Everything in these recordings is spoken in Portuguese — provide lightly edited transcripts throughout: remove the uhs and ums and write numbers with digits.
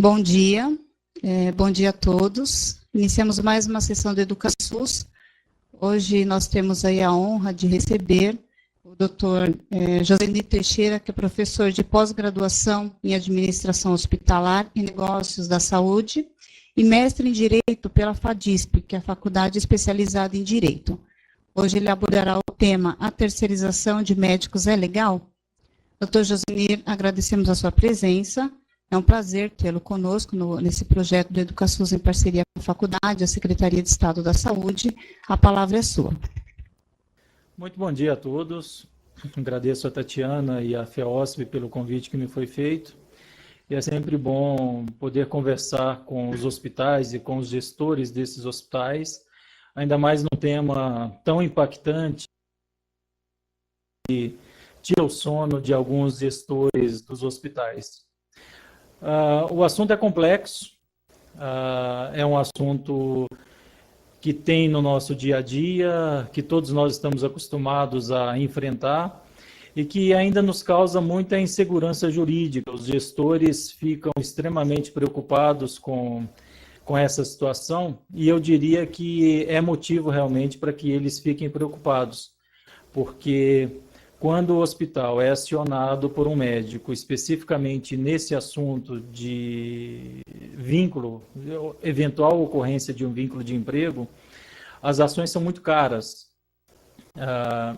Bom dia, bom dia a todos. Iniciamos mais uma sessão do EducaSUS. Hoje nós temos aí a honra de receber o Dr. Josenir Teixeira, que é professor de pós-graduação em Administração Hospitalar e Negócios da Saúde e mestre em Direito pela FADISP, que é a Faculdade Especializada em Direito. Hoje ele abordará o tema: a terceirização de médicos é legal? Dr. Josenir, agradecemos a sua presença. É um prazer tê-lo conosco nesse projeto do EducaSUS em parceria com a faculdade, a Secretaria de Estado da Saúde. A palavra é sua. Muito bom dia a todos. Agradeço a Tatiana e a FEOSP pelo convite que me foi feito. E é sempre bom poder conversar com os hospitais e com os gestores desses hospitais, ainda mais num tema tão impactante que tira o sono de alguns gestores dos hospitais. O assunto é complexo, é um assunto que tem no nosso dia a dia, que todos nós estamos acostumados a enfrentar e que ainda nos causa muita insegurança jurídica. Os gestores ficam extremamente preocupados com essa situação e eu diria que é motivo realmente para que eles fiquem preocupados, porque quando o hospital é acionado por um médico, especificamente nesse assunto de vínculo, eventual ocorrência de um vínculo de emprego, as ações são muito caras.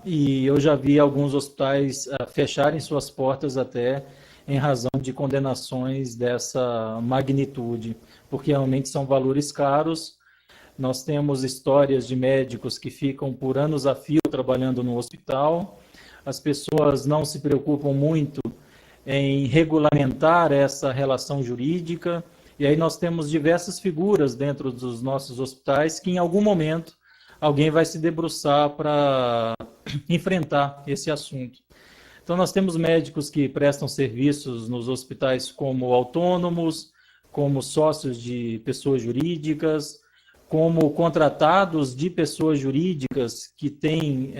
E eu já vi alguns hospitais fecharem suas portas até em razão de condenações dessa magnitude, porque realmente são valores caros. Nós temos histórias de médicos que ficam por anos a fio trabalhando no hospital. As pessoas não se preocupam muito em regulamentar essa relação jurídica, e aí nós temos diversas figuras dentro dos nossos hospitais que em algum momento alguém vai se debruçar para enfrentar esse assunto. Então nós temos médicos que prestam serviços nos hospitais como autônomos, como sócios de pessoas jurídicas, como contratados de pessoas jurídicas que têm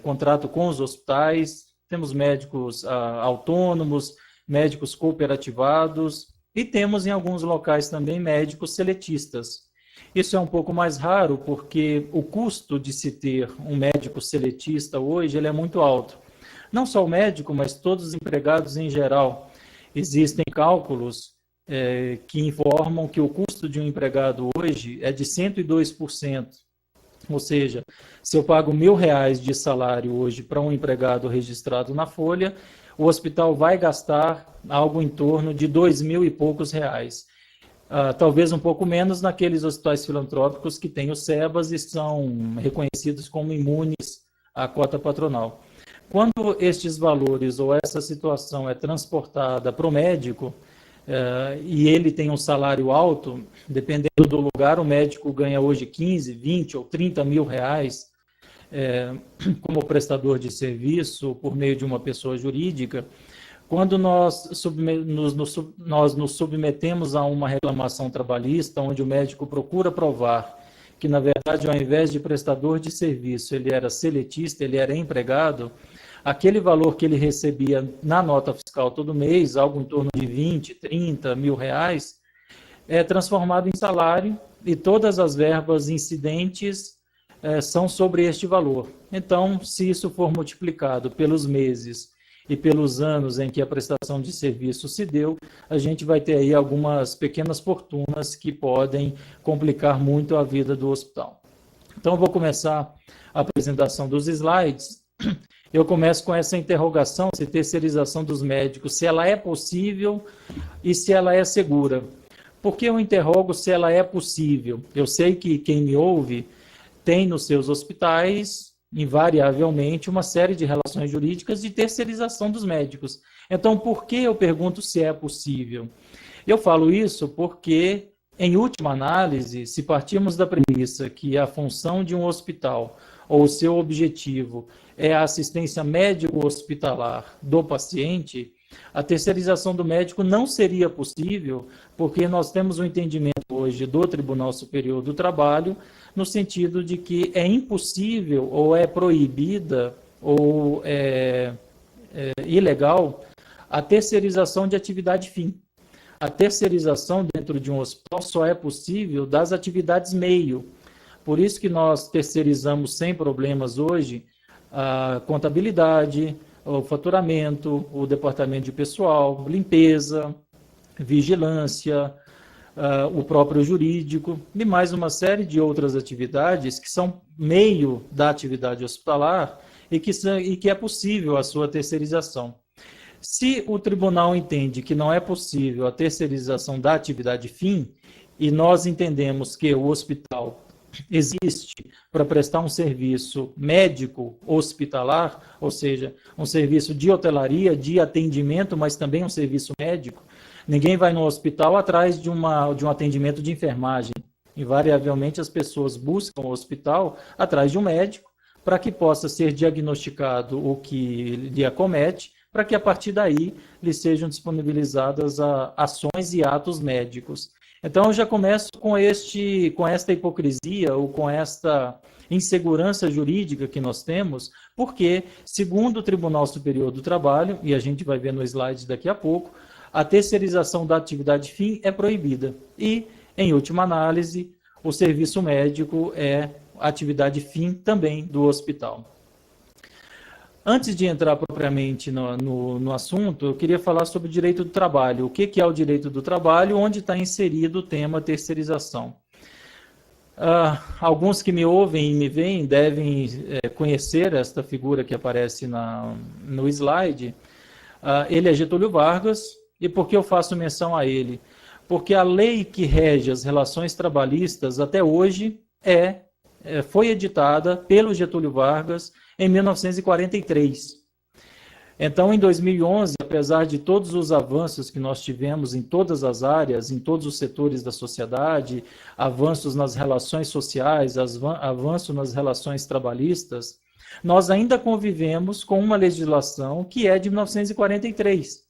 contrato com os hospitais, temos médicos autônomos, médicos cooperativados e temos em alguns locais também médicos seletistas. Isso é um pouco mais raro porque o custo de se ter um médico seletista hoje ele é muito alto. Não só o médico, mas todos os empregados em geral. Existem cálculos que informam que o custo de um empregado hoje é de 102%. Ou seja, se eu pago R$1.000 de salário hoje para um empregado registrado na Folha, o hospital vai gastar algo em torno de R$2.000 e poucos. Talvez um pouco menos naqueles hospitais filantrópicos que têm o SEBAS e são reconhecidos como imunes à cota patronal. Quando estes valores ou essa situação é transportada para o médico, e ele tem um salário alto, dependendo do lugar, o médico ganha hoje 15, 20 ou 30 mil reais como prestador de serviço por meio de uma pessoa jurídica. Quando nós nos submetemos a uma reclamação trabalhista, onde o médico procura provar que, na verdade, ao invés de prestador de serviço, ele era seletista, ele era empregado, aquele valor que ele recebia na nota fiscal todo mês, algo em torno de 20, 30 mil reais, é transformado em salário e todas as verbas incidentes são sobre este valor. Então, se isso for multiplicado pelos meses e pelos anos em que a prestação de serviço se deu, a gente vai ter aí algumas pequenas fortunas que podem complicar muito a vida do hospital. Então, eu vou começar a apresentação dos slides. Eu começo com essa interrogação, se terceirização dos médicos, se ela é possível e se ela é segura. Por que eu interrogo se ela é possível? Eu sei que quem me ouve tem nos seus hospitais, invariavelmente, uma série de relações jurídicas de terceirização dos médicos. Então, por que eu pergunto se é possível? Eu falo isso porque, em última análise, se partirmos da premissa que a função de um hospital ou o seu objetivo é a assistência médico-hospitalar do paciente, a terceirização do médico não seria possível, porque nós temos um entendimento hoje do Tribunal Superior do Trabalho, no sentido de que é impossível ou é proibida ou é ilegal a terceirização de atividade fim. a terceirização dentro de um hospital só é possível das atividades meio. Por isso que nós terceirizamos sem problemas hoje a contabilidade, o faturamento, o departamento de pessoal, limpeza, vigilância, o próprio jurídico e mais uma série de outras atividades que são meio da atividade hospitalar e que é possível a sua terceirização. Se o tribunal entende que não é possível a terceirização da atividade fim, e nós entendemos que o hospital existe para prestar um serviço médico hospitalar, ou seja, um serviço de hotelaria, de atendimento, mas também um serviço médico, ninguém vai no hospital atrás de um atendimento de enfermagem. Invariavelmente as pessoas buscam o hospital atrás de um médico para que possa ser diagnosticado o que lhe acomete, para que a partir daí lhe sejam disponibilizadas ações e atos médicos. Então eu já começo com esta hipocrisia ou com esta insegurança jurídica que nós temos, porque, segundo o Tribunal Superior do Trabalho, e a gente vai ver no slide daqui a pouco, a terceirização da atividade fim é proibida. E, em última análise, o serviço médico é atividade fim também do hospital. Antes de entrar propriamente no assunto, eu queria falar sobre o direito do trabalho. O que é o direito do trabalho, onde está inserido o tema terceirização. Alguns que me ouvem e me veem devem conhecer esta figura que aparece no slide. Ele é Getúlio Vargas, e por que eu faço menção a ele? Porque a lei que rege as relações trabalhistas até hoje foi editada pelo Getúlio Vargas em 1943. Então, em 2011, apesar de todos os avanços que nós tivemos em todas as áreas, em todos os setores da sociedade, avanços nas relações sociais, avanço nas relações trabalhistas, nós ainda convivemos com uma legislação que é de 1943.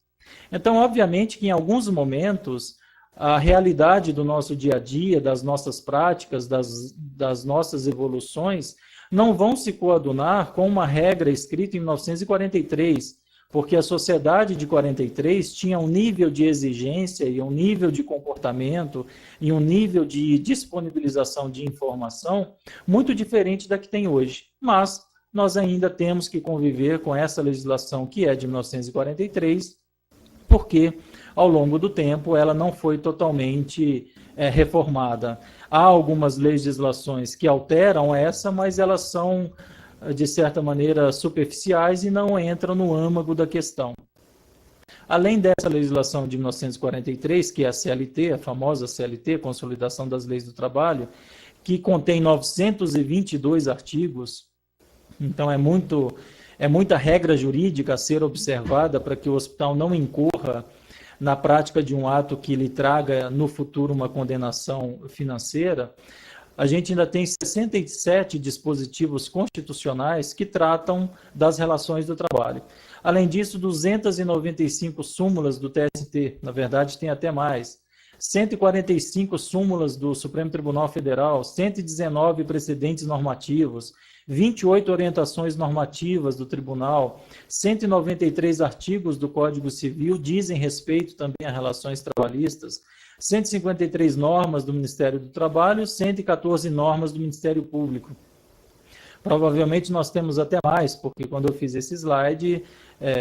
Então, obviamente que em alguns momentos, a realidade do nosso dia a dia, das nossas práticas, das nossas evoluções, não vão se coadunar com uma regra escrita em 1943, porque a sociedade de 43 tinha um nível de exigência e um nível de comportamento e um nível de disponibilização de informação muito diferente da que tem hoje. Mas nós ainda temos que conviver com essa legislação que é de 1943, porque ao longo do tempo ela não foi totalmente reformada. Há algumas legislações que alteram essa, mas elas são, de certa maneira, superficiais e não entram no âmago da questão. Além dessa legislação de 1943, que é a CLT, a famosa CLT, Consolidação das Leis do Trabalho, que contém 922 artigos, então é muita regra jurídica a ser observada para que o hospital não incorra na prática de um ato que lhe traga no futuro uma condenação financeira. A gente ainda tem 67 dispositivos constitucionais que tratam das relações do trabalho. Além disso, 295 súmulas do TST, na verdade tem até mais, 145 súmulas do Supremo Tribunal Federal, 119 precedentes normativos, 28 orientações normativas do Tribunal, 193 artigos do Código Civil dizem respeito também a relações trabalhistas, 153 normas do Ministério do Trabalho, 114 normas do Ministério Público. Provavelmente nós temos até mais, porque quando eu fiz esse slide,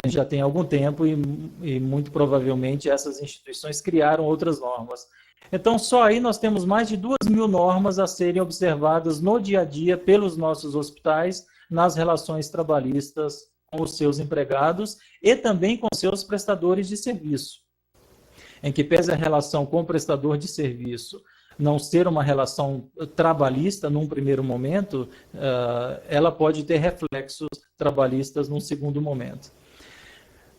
já tem algum tempo e muito provavelmente essas instituições criaram outras normas. Então, só aí nós temos mais de 2.000 normas a serem observadas no dia a dia pelos nossos hospitais nas relações trabalhistas com os seus empregados e também com seus prestadores de serviço. Em que pese a relação com o prestador de serviço não ser uma relação trabalhista num primeiro momento, ela pode ter reflexos trabalhistas num segundo momento.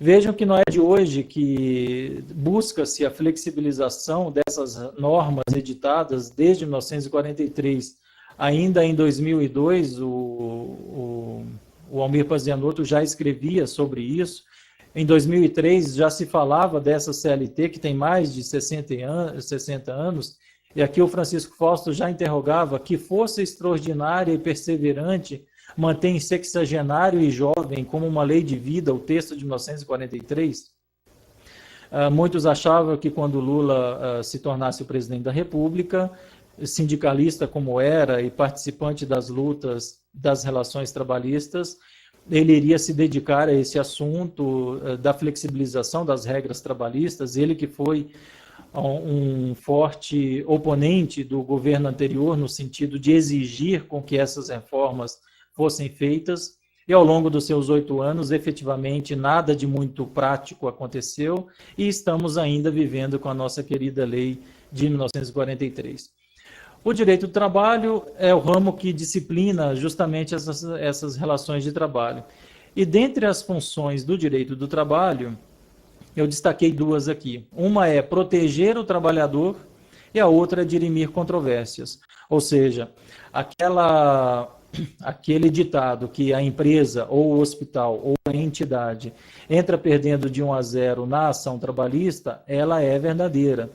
Vejam que não é de hoje que busca-se a flexibilização dessas normas editadas desde 1943. Ainda em 2002, o Almir Pazianotto já escrevia sobre isso. Em 2003, já se falava dessa CLT, que tem mais de 60 anos, e aqui o Francisco Fausto já interrogava que força extraordinária e perseverante mantém sexagenário e jovem como uma lei de vida, o texto de 1943. Muitos achavam que quando Lula se tornasse o presidente da República, sindicalista como era e participante das lutas das relações trabalhistas, ele iria se dedicar a esse assunto da flexibilização das regras trabalhistas, ele que foi um forte oponente do governo anterior no sentido de exigir com que essas reformas fossem feitas, e ao longo dos seus 8 anos, efetivamente, nada de muito prático aconteceu, e estamos ainda vivendo com a nossa querida lei de 1943. O direito do trabalho é o ramo que disciplina justamente essas relações de trabalho. E dentre as funções do direito do trabalho, eu destaquei 2 aqui. Uma é proteger o trabalhador e a outra é dirimir controvérsias. Ou seja, aquele ditado que a empresa ou o hospital ou a entidade entra perdendo de 1-0 na ação trabalhista, ela é verdadeira.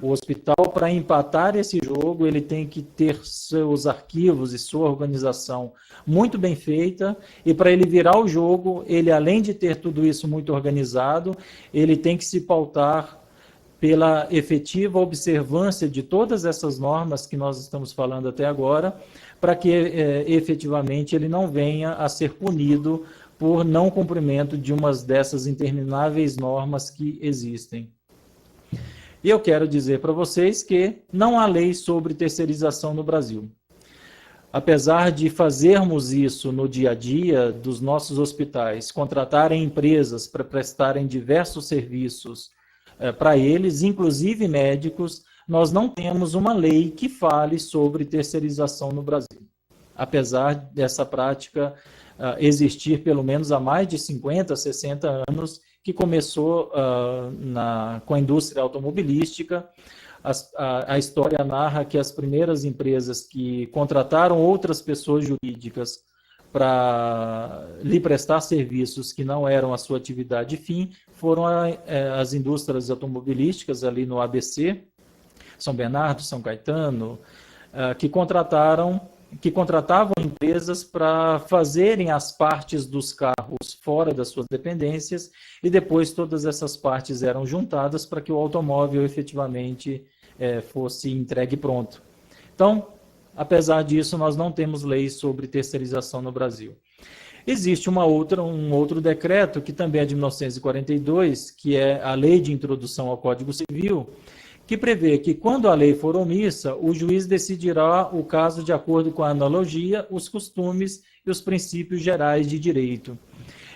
O hospital, para empatar esse jogo, ele tem que ter seus arquivos e sua organização muito bem feita, e para ele virar o jogo, ele, além de ter tudo isso muito organizado, ele tem que se pautar pela efetiva observância de todas essas normas que nós estamos falando até agora, para que efetivamente ele não venha a ser punido por não cumprimento de umas dessas intermináveis normas que existem. E eu quero dizer para vocês que não há lei sobre terceirização no Brasil. Apesar de fazermos isso no dia a dia dos nossos hospitais, contratarem empresas para prestarem diversos serviços para eles, inclusive médicos, nós não temos uma lei que fale sobre terceirização no Brasil. Apesar dessa prática existir pelo menos há mais de 50, 60 anos, que começou com a indústria automobilística. A história narra que as primeiras empresas que contrataram outras pessoas jurídicas para lhe prestar serviços que não eram a sua atividade fim foram as indústrias automobilísticas ali no ABC, São Bernardo, São Caetano, que contratavam empresas para fazerem as partes dos carros fora das suas dependências, e depois todas essas partes eram juntadas para que o automóvel efetivamente fosse entregue pronto. Então, apesar disso, nós não temos leis sobre terceirização no Brasil. Existe um outro decreto, que também é de 1942, que é a Lei de Introdução ao Código Civil, que prevê que, quando a lei for omissa, o juiz decidirá o caso de acordo com a analogia, os costumes e os princípios gerais de direito.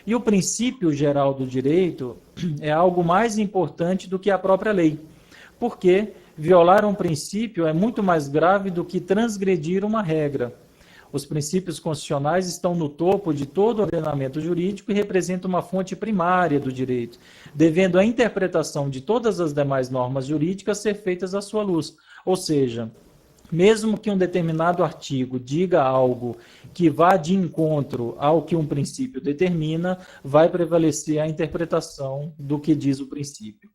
E o princípio geral do direito é algo mais importante do que a própria lei, porque violar um princípio é muito mais grave do que transgredir uma regra. Os princípios constitucionais estão no topo de todo o ordenamento jurídico e representam uma fonte primária do direito, devendo a interpretação de todas as demais normas jurídicas ser feitas à sua luz. Ou seja, mesmo que um determinado artigo diga algo que vá de encontro ao que um princípio determina, vai prevalecer a interpretação do que diz o princípio.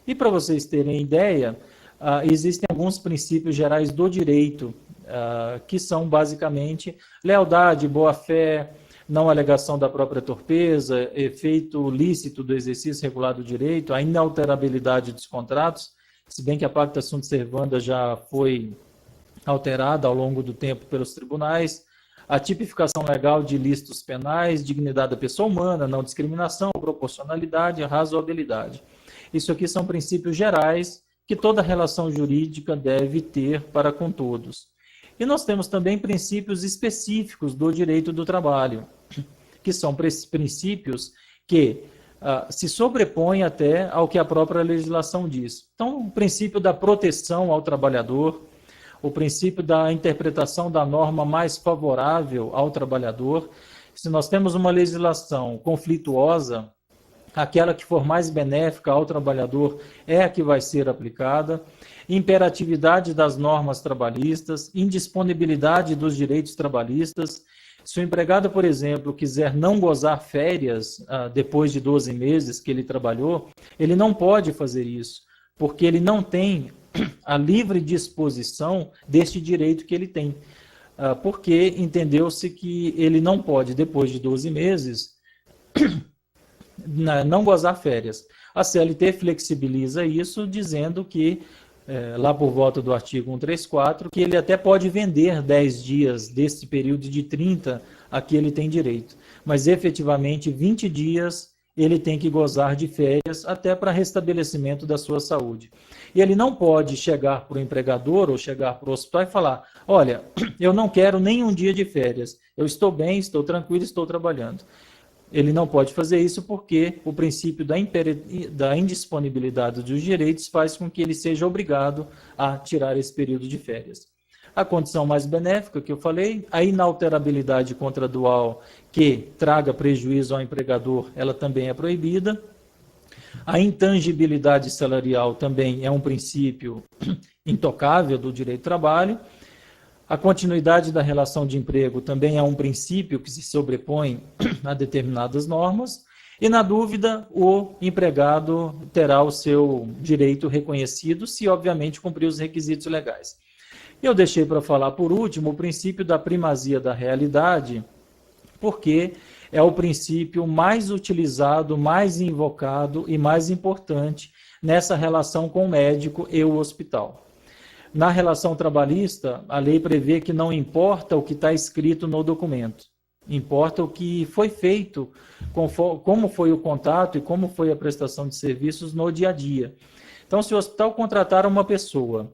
E para vocês terem ideia, existem alguns princípios gerais do direito, que são basicamente lealdade, boa-fé, não alegação da própria torpeza, efeito lícito do exercício regular do direito, a inalterabilidade dos contratos, se bem que a pacta sunt servanda já foi alterada ao longo do tempo pelos tribunais, a tipificação legal de ilícitos penais, dignidade da pessoa humana, não discriminação, proporcionalidade e razoabilidade. Isso aqui são princípios gerais que toda relação jurídica deve ter para com todos. E nós temos também princípios específicos do direito do trabalho, que são princípios que se sobrepõem até ao que a própria legislação diz. Então, o princípio da proteção ao trabalhador, o princípio da interpretação da norma mais favorável ao trabalhador. Se nós temos uma legislação conflituosa, aquela que for mais benéfica ao trabalhador é a que vai ser aplicada. Imperatividade das normas trabalhistas, indisponibilidade dos direitos trabalhistas. Se o empregado, por exemplo, quiser não gozar férias depois de 12 meses que ele trabalhou, ele não pode fazer isso, porque ele não tem a livre disposição deste direito que ele tem, porque entendeu-se que ele não pode, depois de 12 meses, não gozar férias. A CLT flexibiliza isso, dizendo que, lá por volta do artigo 134, que ele até pode vender 10 dias desse período de 30 a que ele tem direito. Mas, efetivamente, 20 dias ele tem que gozar de férias até para restabelecimento da sua saúde. E ele não pode chegar para o empregador ou chegar para o hospital e falar: olha, eu não quero nem um dia de férias, eu estou bem, estou tranquilo, estou trabalhando. Ele não pode fazer isso porque o princípio da indisponibilidade dos direitos faz com que ele seja obrigado a tirar esse período de férias. A condição mais benéfica que eu falei, a inalterabilidade contratual que traga prejuízo ao empregador, ela também é proibida. A intangibilidade salarial também é um princípio intocável do direito do trabalho. A continuidade da relação de emprego também é um princípio que se sobrepõe a determinadas normas. E, na dúvida, o empregado terá o seu direito reconhecido se, obviamente, cumprir os requisitos legais. Eu deixei para falar, por último, o princípio da primazia da realidade, porque é o princípio mais utilizado, mais invocado e mais importante nessa relação com o médico e o hospital. Na relação trabalhista, a lei prevê que não importa o que está escrito no documento, importa o que foi feito, como foi o contato e como foi a prestação de serviços no dia a dia. Então, se o hospital contratar uma pessoa,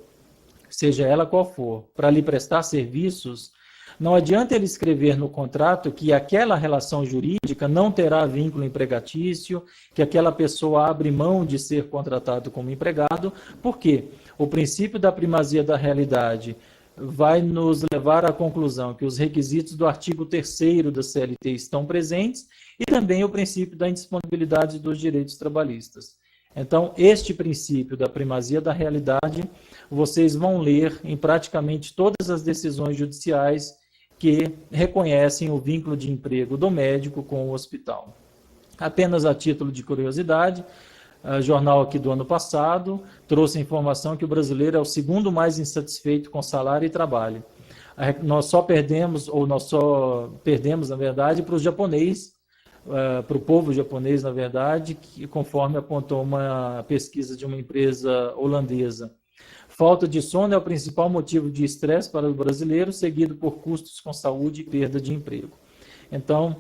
seja ela qual for, para lhe prestar serviços, não adianta ele escrever no contrato que aquela relação jurídica não terá vínculo empregatício, que aquela pessoa abre mão de ser contratado como empregado, porque o princípio da primazia da realidade vai nos levar à conclusão que os requisitos do artigo 3º da CLT estão presentes e também o princípio da indisponibilidade dos direitos trabalhistas. Então, este princípio da primazia da realidade, vocês vão ler em praticamente todas as decisões judiciais que reconhecem o vínculo de emprego do médico com o hospital. Apenas a título de curiosidade, o jornal aqui do ano passado trouxe a informação que o brasileiro é o segundo mais insatisfeito com salário e trabalho. Nós só perdemos, na verdade, para os japoneses, para o povo japonês, na verdade, que, conforme apontou uma pesquisa de uma empresa holandesa. Falta de sono é o principal motivo de estresse para o brasileiro, seguido por custos com saúde e perda de emprego. Então,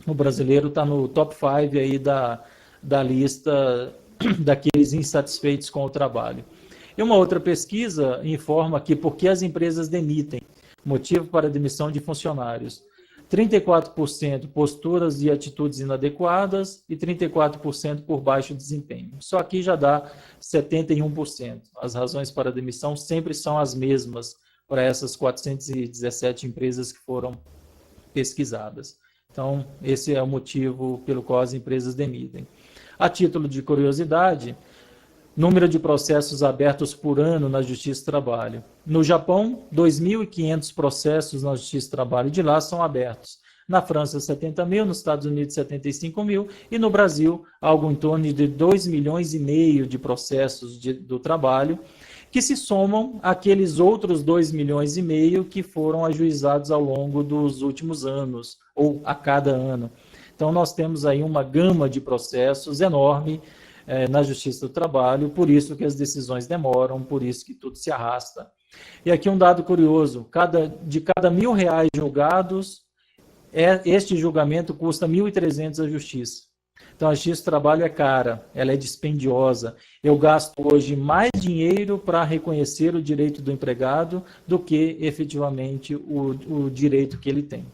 o brasileiro está no top 5 aí da lista daqueles insatisfeitos com o trabalho. E uma outra pesquisa informa que por que as empresas demitem, motivo para a demissão de funcionários. 34% posturas e atitudes inadequadas e 34% por baixo desempenho. Só aqui já dá 71%. As razões para a demissão sempre são as mesmas para essas 417 empresas que foram pesquisadas. Então, esse é o motivo pelo qual as empresas demitem. A título de curiosidade, número de processos abertos por ano na Justiça do Trabalho. No Japão, 2.500 processos na Justiça do Trabalho de lá são abertos. Na França, 70 mil, nos Estados Unidos, 75 mil, e no Brasil, algo em torno de 2,5 milhões de processos do trabalho, que se somam àqueles outros 2,5 milhões que foram ajuizados ao longo dos últimos anos, ou a cada ano. Então, nós temos aí uma gama de processos enorme na Justiça do Trabalho, por isso que as decisões demoram, por isso que tudo se arrasta. E aqui um dado curioso, de cada R$1.000 julgados, este julgamento custa 1.300 à Justiça. Então, a Justiça do Trabalho é cara, ela é dispendiosa. Eu gasto hoje mais dinheiro para reconhecer o direito do empregado do que, efetivamente, o direito que ele tem.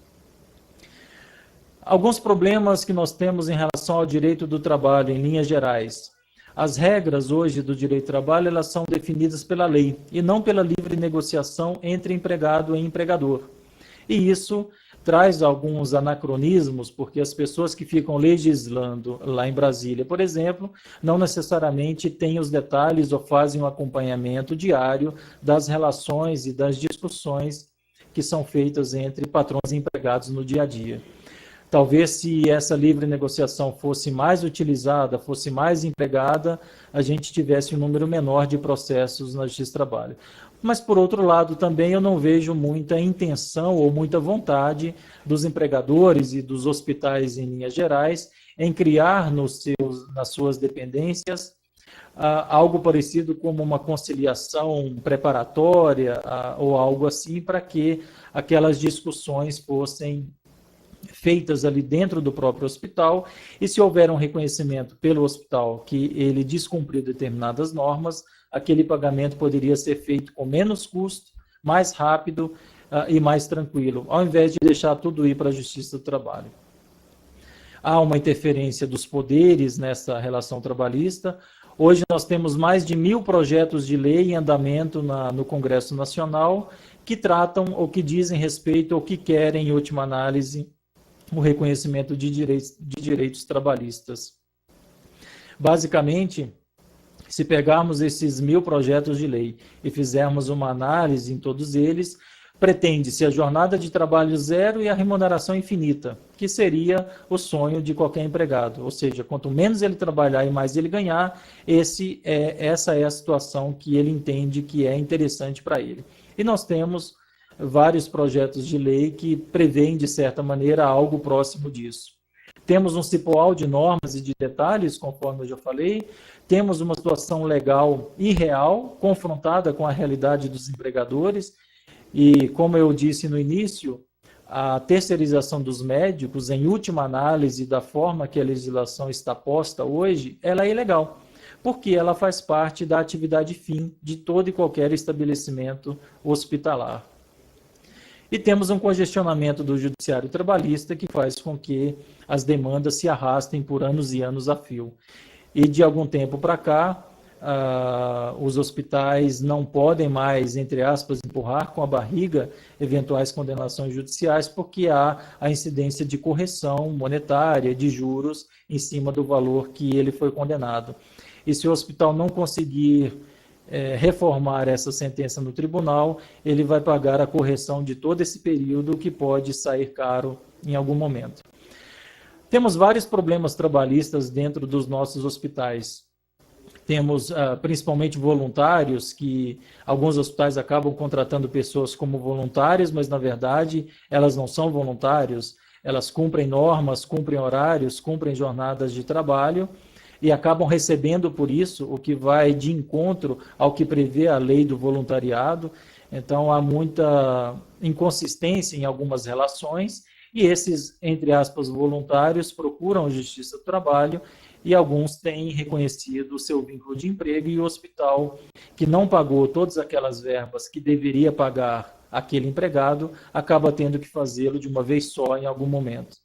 Alguns problemas que nós temos em relação ao direito do trabalho, em linhas gerais. As regras hoje do direito do trabalho, elas são definidas pela lei e não pela livre negociação entre empregado e empregador. E isso traz alguns anacronismos, porque as pessoas que ficam legislando lá em Brasília, por exemplo, não necessariamente têm os detalhes ou fazem um acompanhamento diário das relações e das discussões que são feitas entre patrões e empregados no dia a dia. Talvez se essa livre negociação fosse mais utilizada, fosse mais empregada, a gente tivesse um número menor de processos na Justiça do Trabalho. Mas, por outro lado, também eu não vejo muita intenção ou muita vontade dos empregadores e dos hospitais, em linhas gerais, em criar nas suas dependências algo parecido como uma conciliação preparatória ou algo assim, para que aquelas discussões fossem feitas ali dentro do próprio hospital, e se houver um reconhecimento pelo hospital que ele descumpriu determinadas normas, aquele pagamento poderia ser feito com menos custo, mais rápido e mais tranquilo, ao invés de deixar tudo ir para a Justiça do Trabalho. Há uma interferência dos poderes nessa relação trabalhista. Hoje nós temos mais de 1.000 projetos de lei em andamento no Congresso Nacional que tratam ou que dizem respeito ou que querem, em última análise, o reconhecimento de direitos trabalhistas. Basicamente, se pegarmos esses 1.000 projetos de lei e fizermos uma análise em todos eles, pretende-se a jornada de trabalho zero e a remuneração infinita, que seria o sonho de qualquer empregado. Ou seja, quanto menos ele trabalhar e mais ele ganhar, essa é a situação que ele entende que é interessante para ele. E nós temos vários projetos de lei que prevêem, de certa maneira, algo próximo disso. Temos um cipoal de normas e de detalhes, conforme eu já falei, temos uma situação legal irreal, confrontada com a realidade dos empregadores, e, como eu disse no início, a terceirização dos médicos, em última análise, da forma que a legislação está posta hoje, ela é ilegal, porque ela faz parte da atividade fim de todo e qualquer estabelecimento hospitalar. E temos um congestionamento do judiciário trabalhista que faz com que as demandas se arrastem por anos e anos a fio. E de algum tempo para cá, os hospitais não podem mais, entre aspas, empurrar com a barriga eventuais condenações judiciais, porque há a incidência de correção monetária, de juros, em cima do valor que ele foi condenado. E se o hospital não conseguir reformar essa sentença no tribunal, ele vai pagar a correção de todo esse período, que pode sair caro em algum momento. Temos vários problemas trabalhistas dentro dos nossos hospitais. Temos principalmente voluntários, que alguns hospitais acabam contratando pessoas como voluntários, mas na verdade elas não são voluntários, elas cumprem normas, cumprem horários, cumprem jornadas de trabalho, e acabam recebendo por isso, o que vai de encontro ao que prevê a lei do voluntariado. Então, há muita inconsistência em algumas relações, e esses, entre aspas, voluntários procuram a Justiça do Trabalho, e alguns têm reconhecido o seu vínculo de emprego, e o hospital, que não pagou todas aquelas verbas que deveria pagar aquele empregado, acaba tendo que fazê-lo de uma vez só em algum momento.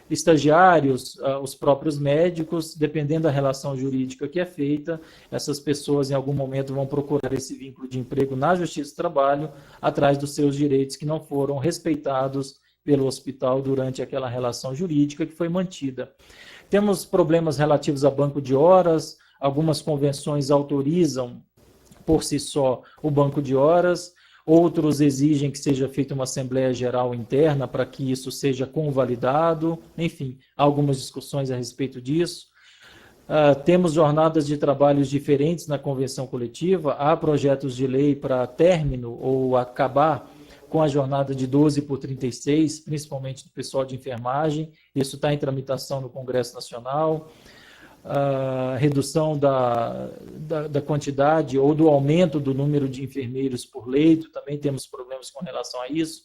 Estagiários, os próprios médicos, dependendo da relação jurídica que é feita, essas pessoas em algum momento vão procurar esse vínculo de emprego na Justiça do Trabalho, atrás dos seus direitos que não foram respeitados pelo hospital durante aquela relação jurídica que foi mantida. Temos problemas relativos a banco de horas, algumas convenções autorizam por si só o banco de horas, outros exigem que seja feita uma Assembleia Geral interna para que isso seja convalidado, enfim, há algumas discussões a respeito disso. Temos jornadas de trabalhos diferentes na convenção coletiva, há projetos de lei para término ou acabar com a jornada de 12 por 36, principalmente do pessoal de enfermagem, isso está em tramitação no Congresso Nacional. Redução da quantidade ou do aumento do número de enfermeiros por leito, também temos problemas com relação a isso.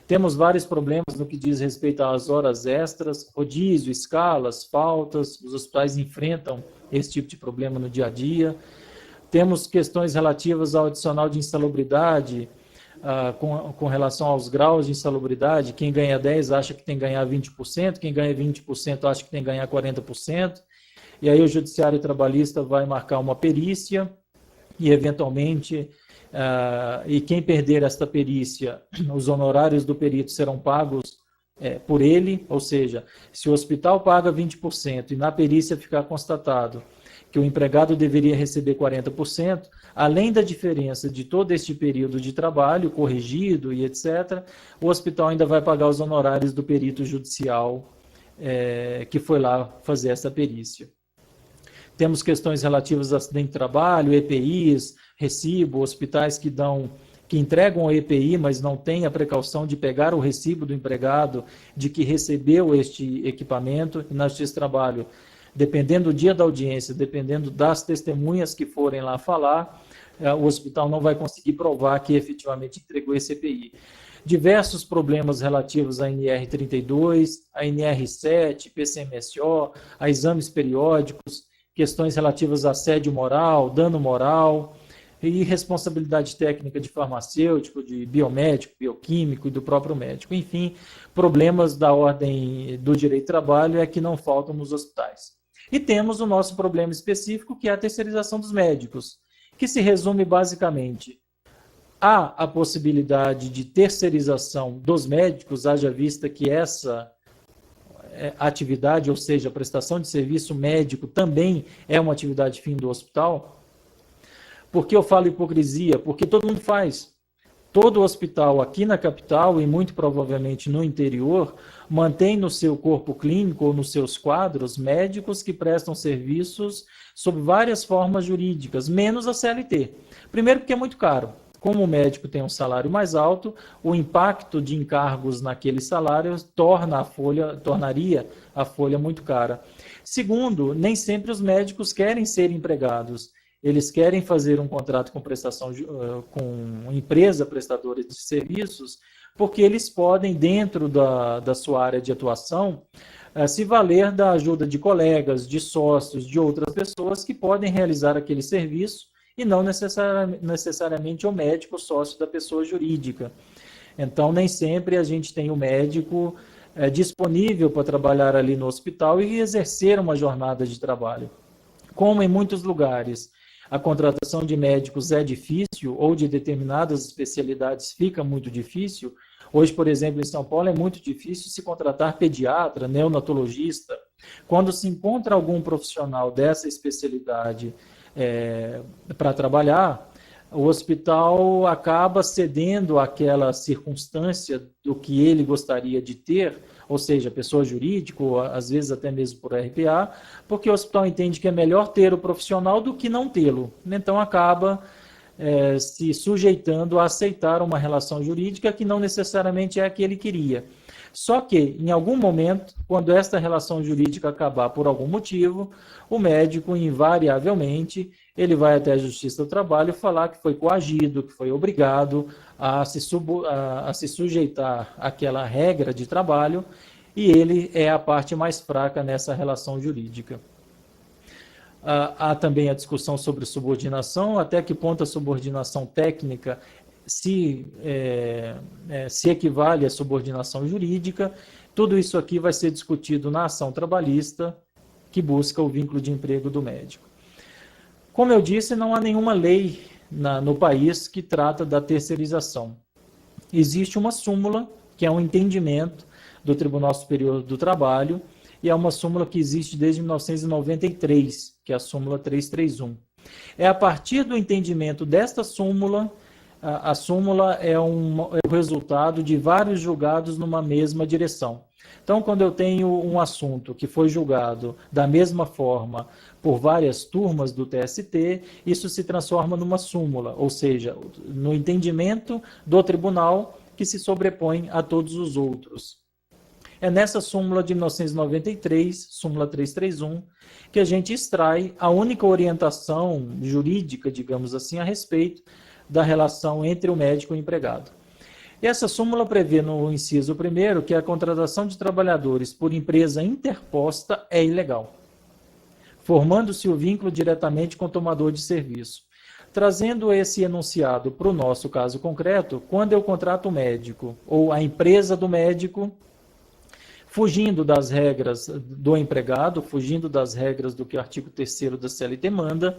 Temos vários problemas no que diz respeito às horas extras, rodízio, escalas, faltas, os hospitais enfrentam esse tipo de problema no dia a dia. Temos questões relativas ao adicional de insalubridade, com relação aos graus de insalubridade, quem ganha 10 acha que tem que ganhar 20%, quem ganha 20% acha que tem que ganhar 40%, e aí o Judiciário Trabalhista vai marcar uma perícia, e eventualmente, e quem perder esta perícia, os honorários do perito serão pagos por ele, ou seja, se o hospital paga 20% e na perícia ficar constatado que o empregado deveria receber 40%, além da diferença de todo este período de trabalho corrigido e etc., o hospital ainda vai pagar os honorários do perito judicial que foi lá fazer essa perícia. Temos questões relativas a acidente de trabalho, EPIs, recibo, hospitais que entregam o EPI, mas não têm a precaução de pegar o recibo do empregado de que recebeu este equipamento. E na Justiça do Trabalho, dependendo do dia da audiência, dependendo das testemunhas que forem lá falar, o hospital não vai conseguir provar que efetivamente entregou esse EPI. Diversos problemas relativos à NR32, a NR7, PCMSO, a exames periódicos, questões relativas a assédio moral, dano moral e responsabilidade técnica de farmacêutico, de biomédico, bioquímico e do próprio médico. Enfim, problemas da ordem do direito do trabalho é que não faltam nos hospitais. E temos o nosso problema específico, que é a terceirização dos médicos, que se resume basicamente a possibilidade de terceirização dos médicos, haja vista que essa atividade, ou seja, a prestação de serviço médico também é uma atividade fim do hospital. Por que eu falo hipocrisia? Porque todo mundo faz. Todo hospital aqui na capital e muito provavelmente no interior mantém no seu corpo clínico ou nos seus quadros médicos que prestam serviços sob várias formas jurídicas, menos a CLT. Primeiro porque é muito caro. Como o médico tem um salário mais alto, o impacto de encargos naquele salário tornaria a folha muito cara. Segundo, nem sempre os médicos querem ser empregados. Eles querem fazer um contrato com com empresa prestadora de serviços, porque eles podem, dentro da sua área de atuação, se valer da ajuda de colegas, de sócios, de outras pessoas que podem realizar aquele serviço e não necessariamente o médico sócio da pessoa jurídica. Então, nem sempre a gente tem o médico disponível para trabalhar ali no hospital e exercer uma jornada de trabalho. Como em muitos lugares a contratação de médicos é difícil, ou de determinadas especialidades fica muito difícil, hoje, por exemplo, em São Paulo é muito difícil se contratar pediatra, neonatologista. Quando se encontra algum profissional dessa especialidade para trabalhar, o hospital acaba cedendo àquela circunstância do que ele gostaria de ter, ou seja, pessoa jurídica, ou às vezes até mesmo por RPA, porque o hospital entende que é melhor ter o profissional do que não tê-lo. Então acaba se sujeitando a aceitar uma relação jurídica que não necessariamente é a que ele queria. Só que, em algum momento, quando esta relação jurídica acabar por algum motivo, o médico, invariavelmente, ele vai até a Justiça do Trabalho falar que foi coagido, que foi obrigado a se sujeitar àquela regra de trabalho, e ele é a parte mais fraca nessa relação jurídica. Há também a discussão sobre subordinação, até que ponto a subordinação técnica se equivale à subordinação jurídica. Tudo isso aqui vai ser discutido na ação trabalhista que busca o vínculo de emprego do médico. Como eu disse, não há nenhuma lei no país que trata da terceirização. Existe uma súmula, que é um entendimento do Tribunal Superior do Trabalho, e é uma súmula que existe desde 1993, que é a súmula 331. É a partir do entendimento desta súmula, a súmula é o resultado de vários julgados numa mesma direção. Então, quando eu tenho um assunto que foi julgado da mesma forma por várias turmas do TST, isso se transforma numa súmula, ou seja, no entendimento do tribunal que se sobrepõe a todos os outros. É nessa súmula de 1993, súmula 331, que a gente extrai a única orientação jurídica, digamos assim, a respeito da relação entre o médico e o empregado. E essa súmula prevê no inciso 1º que a contratação de trabalhadores por empresa interposta é ilegal, formando-se o vínculo diretamente com o tomador de serviço. Trazendo esse enunciado para o nosso caso concreto, quando eu contrato o médico ou a empresa do médico, fugindo das regras do empregado, fugindo das regras do que o artigo 3º da CLT manda,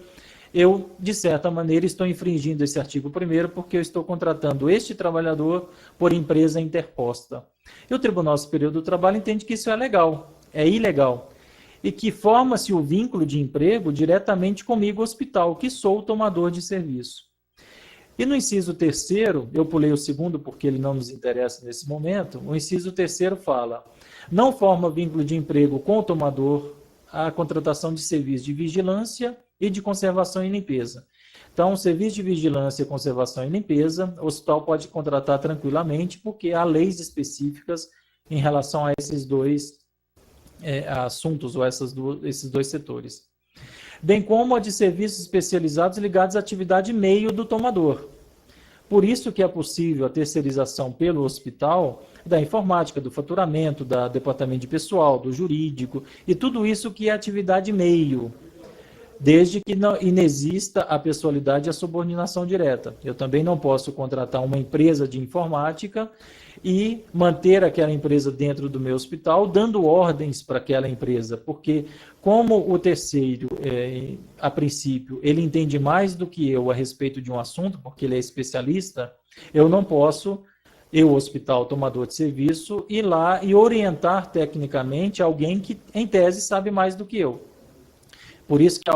eu, de certa maneira, estou infringindo esse artigo 1º porque eu estou contratando este trabalhador por empresa interposta. E o Tribunal Superior do Trabalho entende que isso é legal, é ilegal, e que forma-se o vínculo de emprego diretamente comigo, hospital, que sou o tomador de serviço. E no inciso 3º, eu pulei o 2º porque ele não nos interessa nesse momento, o inciso 3º fala: Não forma vínculo de emprego com o tomador a contratação de serviços de vigilância e de conservação e limpeza. Então, serviço de vigilância, conservação e limpeza, o hospital pode contratar tranquilamente, porque há leis específicas em relação a esses dois assuntos ou esses dois setores. Bem como a de serviços especializados ligados à atividade meio do tomador. Por isso que é possível a terceirização pelo hospital da informática, do faturamento, do departamento de pessoal, do jurídico, e tudo isso que é atividade meio, desde que não inexista a pessoalidade e a subordinação direta. Eu também não posso contratar uma empresa de informática e manter aquela empresa dentro do meu hospital, dando ordens para aquela empresa, porque como o terceiro, a princípio, ele entende mais do que eu a respeito de um assunto, porque ele é especialista, eu não posso, eu, hospital, tomador de serviço, ir lá e orientar tecnicamente alguém que, em tese, sabe mais do que eu. Por isso que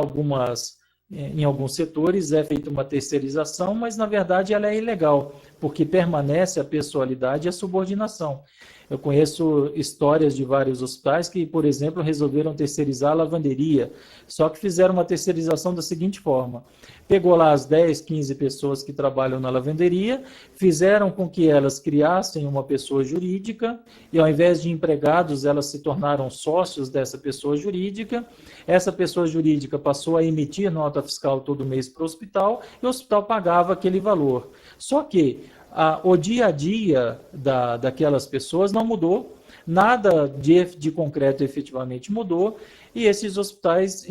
em alguns setores é feita uma terceirização, mas na verdade ela é ilegal, porque permanece a pessoalidade e a subordinação. Eu conheço histórias de vários hospitais que, por exemplo, resolveram terceirizar a lavanderia, só que fizeram uma terceirização da seguinte forma: pegou lá as 10, 15 pessoas que trabalham na lavanderia, fizeram com que elas criassem uma pessoa jurídica, e ao invés de empregados, elas se tornaram sócios dessa pessoa jurídica. Essa pessoa jurídica passou a emitir nota fiscal todo mês para o hospital, e o hospital pagava aquele valor. Só que o dia a dia daquelas pessoas não mudou, nada de concreto efetivamente mudou, e esses hospitais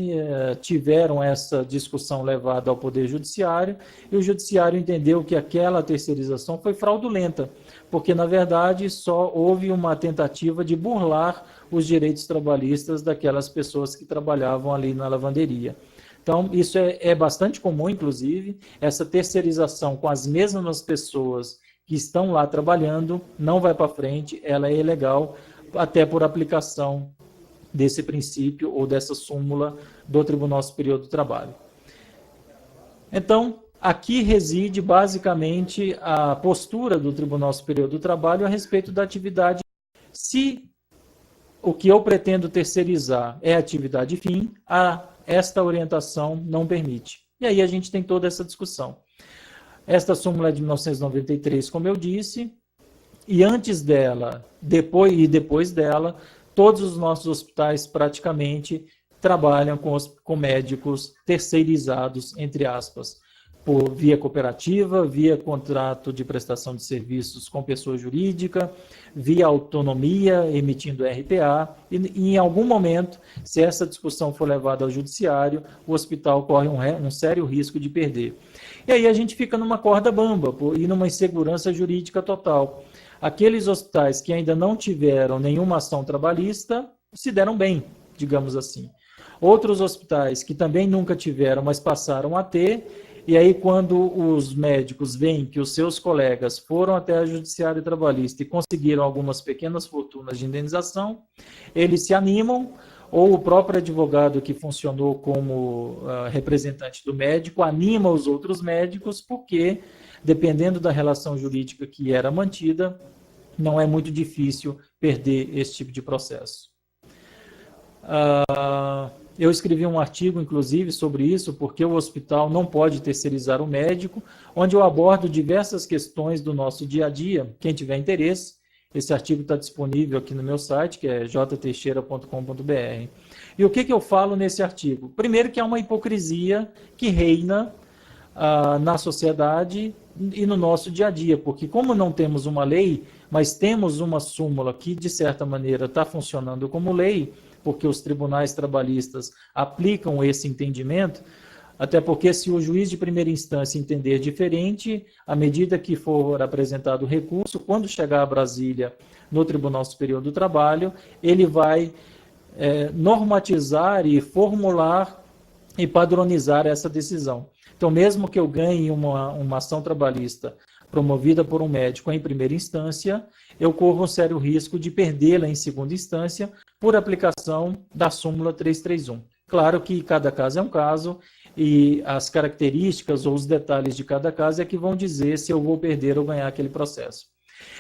tiveram essa discussão levada ao Poder Judiciário, e o Judiciário entendeu que aquela terceirização foi fraudulenta, porque, na verdade, só houve uma tentativa de burlar os direitos trabalhistas daquelas pessoas que trabalhavam ali na lavanderia. Então, isso é bastante comum, inclusive, essa terceirização com as mesmas pessoas que estão lá trabalhando, não vai para frente, ela é ilegal, até por aplicação desse princípio ou dessa súmula do Tribunal Superior do Trabalho. Então, aqui reside basicamente a postura do Tribunal Superior do Trabalho a respeito da atividade. Se o que eu pretendo terceirizar é atividade fim, esta orientação não permite. E aí a gente tem toda essa discussão. Esta súmula é de 1993, como eu disse, e antes dela, depois dela, todos os nossos hospitais praticamente trabalham com médicos terceirizados, entre aspas, por via cooperativa, via contrato de prestação de serviços com pessoa jurídica, via autonomia, emitindo RPA, e em algum momento, se essa discussão for levada ao judiciário, o hospital corre um sério risco de perder. E aí a gente fica numa corda bamba e numa insegurança jurídica total. Aqueles hospitais que ainda não tiveram nenhuma ação trabalhista se deram bem, digamos assim. Outros hospitais que também nunca tiveram, mas passaram a ter. E aí, quando os médicos veem que os seus colegas foram até a Judiciário Trabalhista e conseguiram algumas pequenas fortunas de indenização, eles se animam, ou o próprio advogado que funcionou como representante do médico anima os outros médicos, porque, dependendo da relação jurídica que era mantida, não é muito difícil perder esse tipo de processo. Eu escrevi um artigo, inclusive, sobre isso, porque o hospital não pode terceirizar o médico, onde eu abordo diversas questões do nosso dia a dia. Quem tiver interesse, esse artigo está disponível aqui no meu site, que é jteixeira.com.br. E o que eu falo nesse artigo? Primeiro, que há uma hipocrisia que reina na sociedade e no nosso dia a dia, porque como não temos uma lei, mas temos uma súmula que, de certa maneira, está funcionando como lei, porque os tribunais trabalhistas aplicam esse entendimento, até porque se o juiz de primeira instância entender diferente, à medida que for apresentado o recurso, quando chegar a Brasília, no Tribunal Superior do Trabalho, ele vai normatizar e formular e padronizar essa decisão. Então, mesmo que eu ganhe uma ação trabalhista promovida por um médico em primeira instância, eu corro um sério risco de perdê-la em segunda instância por aplicação da súmula 331. Claro que cada caso é um caso e as características ou os detalhes de cada caso é que vão dizer se eu vou perder ou ganhar aquele processo.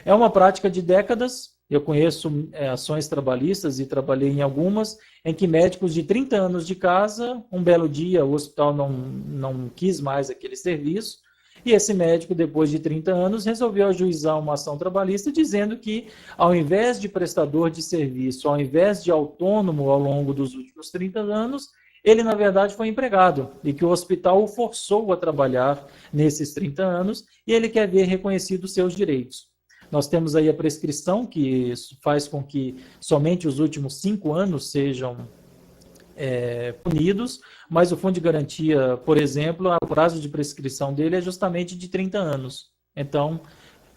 É uma prática de décadas, Eu conheço ações trabalhistas e trabalhei em algumas, em que médicos de 30 anos de casa, um belo dia o hospital não quis mais aquele serviço, e esse médico, depois de 30 anos, resolveu ajuizar uma ação trabalhista dizendo que, ao invés de prestador de serviço, ao invés de autônomo ao longo dos últimos 30 anos, ele, na verdade, foi empregado e que o hospital o forçou a trabalhar nesses 30 anos e ele quer ver reconhecidos seus direitos. Nós temos aí a prescrição, que faz com que somente os últimos 5 anos sejam punidos, mas o fundo de garantia, por exemplo, o prazo de prescrição dele é justamente de 30 anos. Então,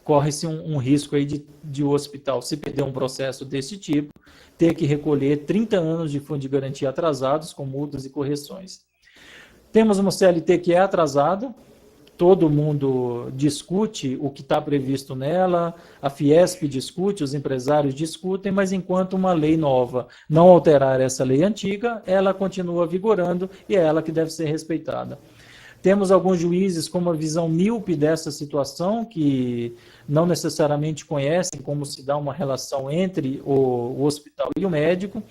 corre-se um risco aí de o hospital, se perder um processo desse tipo, ter que recolher 30 anos de fundo de garantia atrasados, com multas e correções. Temos uma CLT que é atrasada, todo mundo discute o que está previsto nela, a Fiesp discute, os empresários discutem, mas enquanto uma lei nova não alterar essa lei antiga, ela continua vigorando e é ela que deve ser respeitada. Temos alguns juízes com uma visão míope dessa situação, que não necessariamente conhecem como se dá uma relação entre o hospital e o médico,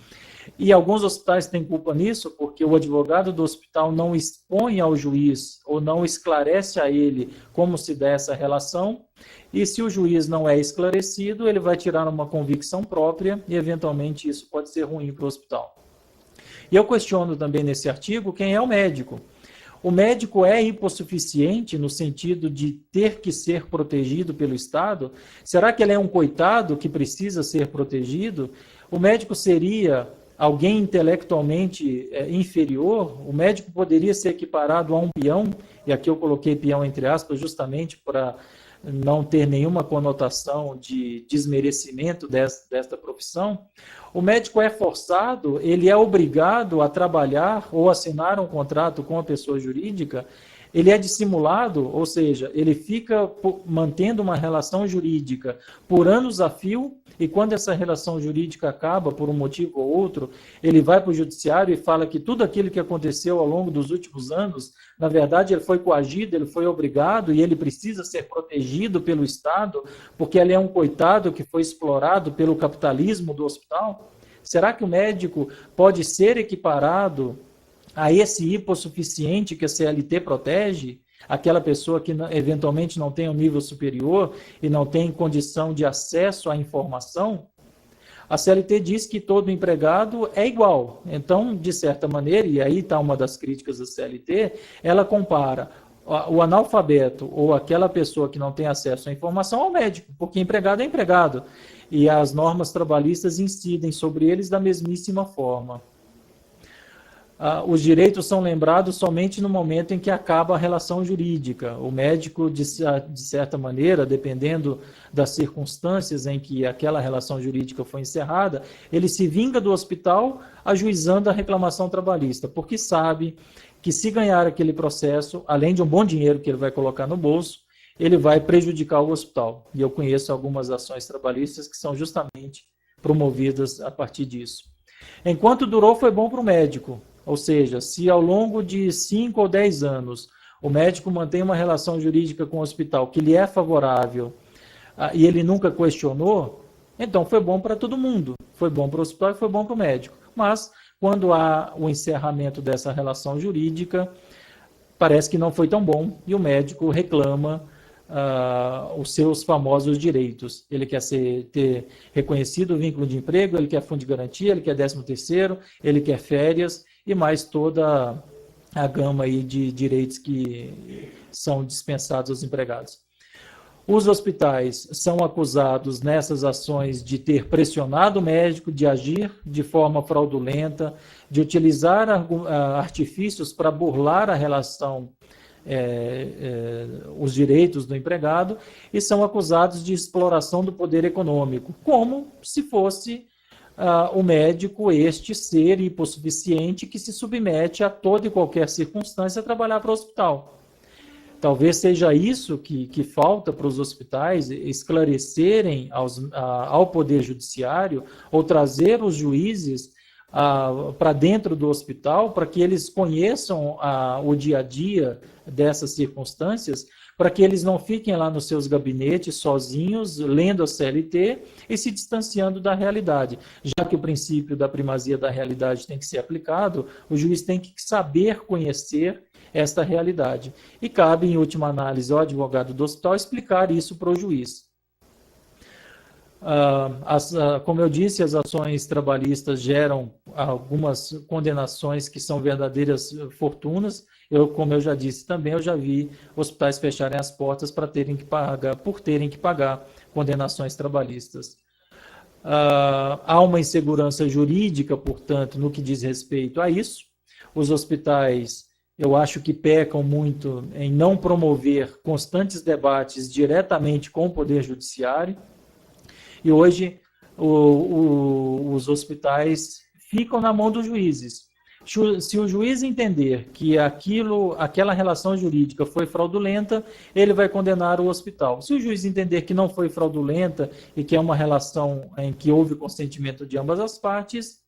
e alguns hospitais têm culpa nisso, porque o advogado do hospital não expõe ao juiz ou não esclarece a ele como se dá essa relação, e se o juiz não é esclarecido, ele vai tirar uma convicção própria e, eventualmente, isso pode ser ruim para o hospital. E eu questiono também nesse artigo quem é o médico. O médico é hipossuficiente no sentido de ter que ser protegido pelo Estado? Será que ele é um coitado que precisa ser protegido? O médico seria alguém intelectualmente inferior? O médico poderia ser equiparado a um peão? E aqui eu coloquei peão entre aspas justamente para não ter nenhuma conotação de desmerecimento desta profissão. O médico é forçado, ele é obrigado a trabalhar ou assinar um contrato com a pessoa jurídica, ele é dissimulado, ou seja, ele fica mantendo uma relação jurídica por anos a fio, e quando essa relação jurídica acaba por um motivo ou outro, ele vai para o judiciário e fala que tudo aquilo que aconteceu ao longo dos últimos anos, na verdade ele foi coagido, ele foi obrigado e ele precisa ser protegido pelo Estado, porque ele é um coitado que foi explorado pelo capitalismo do hospital? Será que o médico pode ser equiparado a esse hipossuficiente que a CLT protege? Aquela pessoa que eventualmente não tem um nível superior e não tem condição de acesso à informação? A CLT diz que todo empregado é igual. Então, de certa maneira, e aí está uma das críticas da CLT, ela compara o analfabeto ou aquela pessoa que não tem acesso à informação ao médico, porque empregado é empregado. E as normas trabalhistas incidem sobre eles da mesmíssima forma. Os direitos são lembrados somente no momento em que acaba a relação jurídica. O médico, de certa maneira, dependendo das circunstâncias em que aquela relação jurídica foi encerrada, ele se vinga do hospital ajuizando a reclamação trabalhista, porque sabe que se ganhar aquele processo, além de um bom dinheiro que ele vai colocar no bolso, ele vai prejudicar o hospital. E eu conheço algumas ações trabalhistas que são justamente promovidas a partir disso. Enquanto durou, foi bom para o médico. Ou seja, se ao longo de 5 ou 10 anos o médico mantém uma relação jurídica com o hospital que lhe é favorável e ele nunca questionou, então foi bom para todo mundo. Foi bom para o hospital e foi bom para o médico. Mas, quando há o encerramento dessa relação jurídica, parece que não foi tão bom e o médico reclama os seus famosos direitos. Ele quer ter reconhecido o vínculo de emprego, ele quer fundo de garantia, ele quer 13º, ele quer férias e mais toda a gama aí de direitos que são dispensados aos empregados. Os hospitais são acusados nessas ações de ter pressionado o médico, de agir de forma fraudulenta, de utilizar artifícios para burlar a relação, os direitos do empregado, e são acusados de exploração do poder econômico, como se fosse o médico este ser hipossuficiente que se submete a toda e qualquer circunstância a trabalhar para o hospital. Talvez seja isso que falta para os hospitais, esclarecerem ao Poder Judiciário ou trazer os juízes para dentro do hospital, para que eles conheçam o dia a dia dessas circunstâncias, para que eles não fiquem lá nos seus gabinetes sozinhos, lendo a CLT e se distanciando da realidade. Já que o princípio da primazia da realidade tem que ser aplicado, o juiz tem que saber conhecer esta realidade. E cabe, em última análise, ao advogado do hospital explicar isso para o juiz. Como eu disse, as ações trabalhistas geram algumas condenações que são verdadeiras fortunas. Como eu já disse também, eu já vi hospitais fecharem as portas por terem que pagar condenações trabalhistas. Há uma insegurança jurídica, portanto, no que diz respeito a isso. Os hospitais, eu acho que pecam muito em não promover constantes debates diretamente com o Poder Judiciário. E hoje os hospitais ficam na mão dos juízes. Se o juiz entender que aquela relação jurídica foi fraudulenta, ele vai condenar o hospital. Se o juiz entender que não foi fraudulenta e que é uma relação em que houve consentimento de ambas as partes,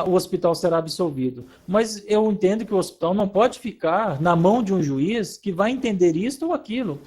o hospital será absolvido. Mas eu entendo que o hospital não pode ficar na mão de um juiz que vai entender isto ou aquilo.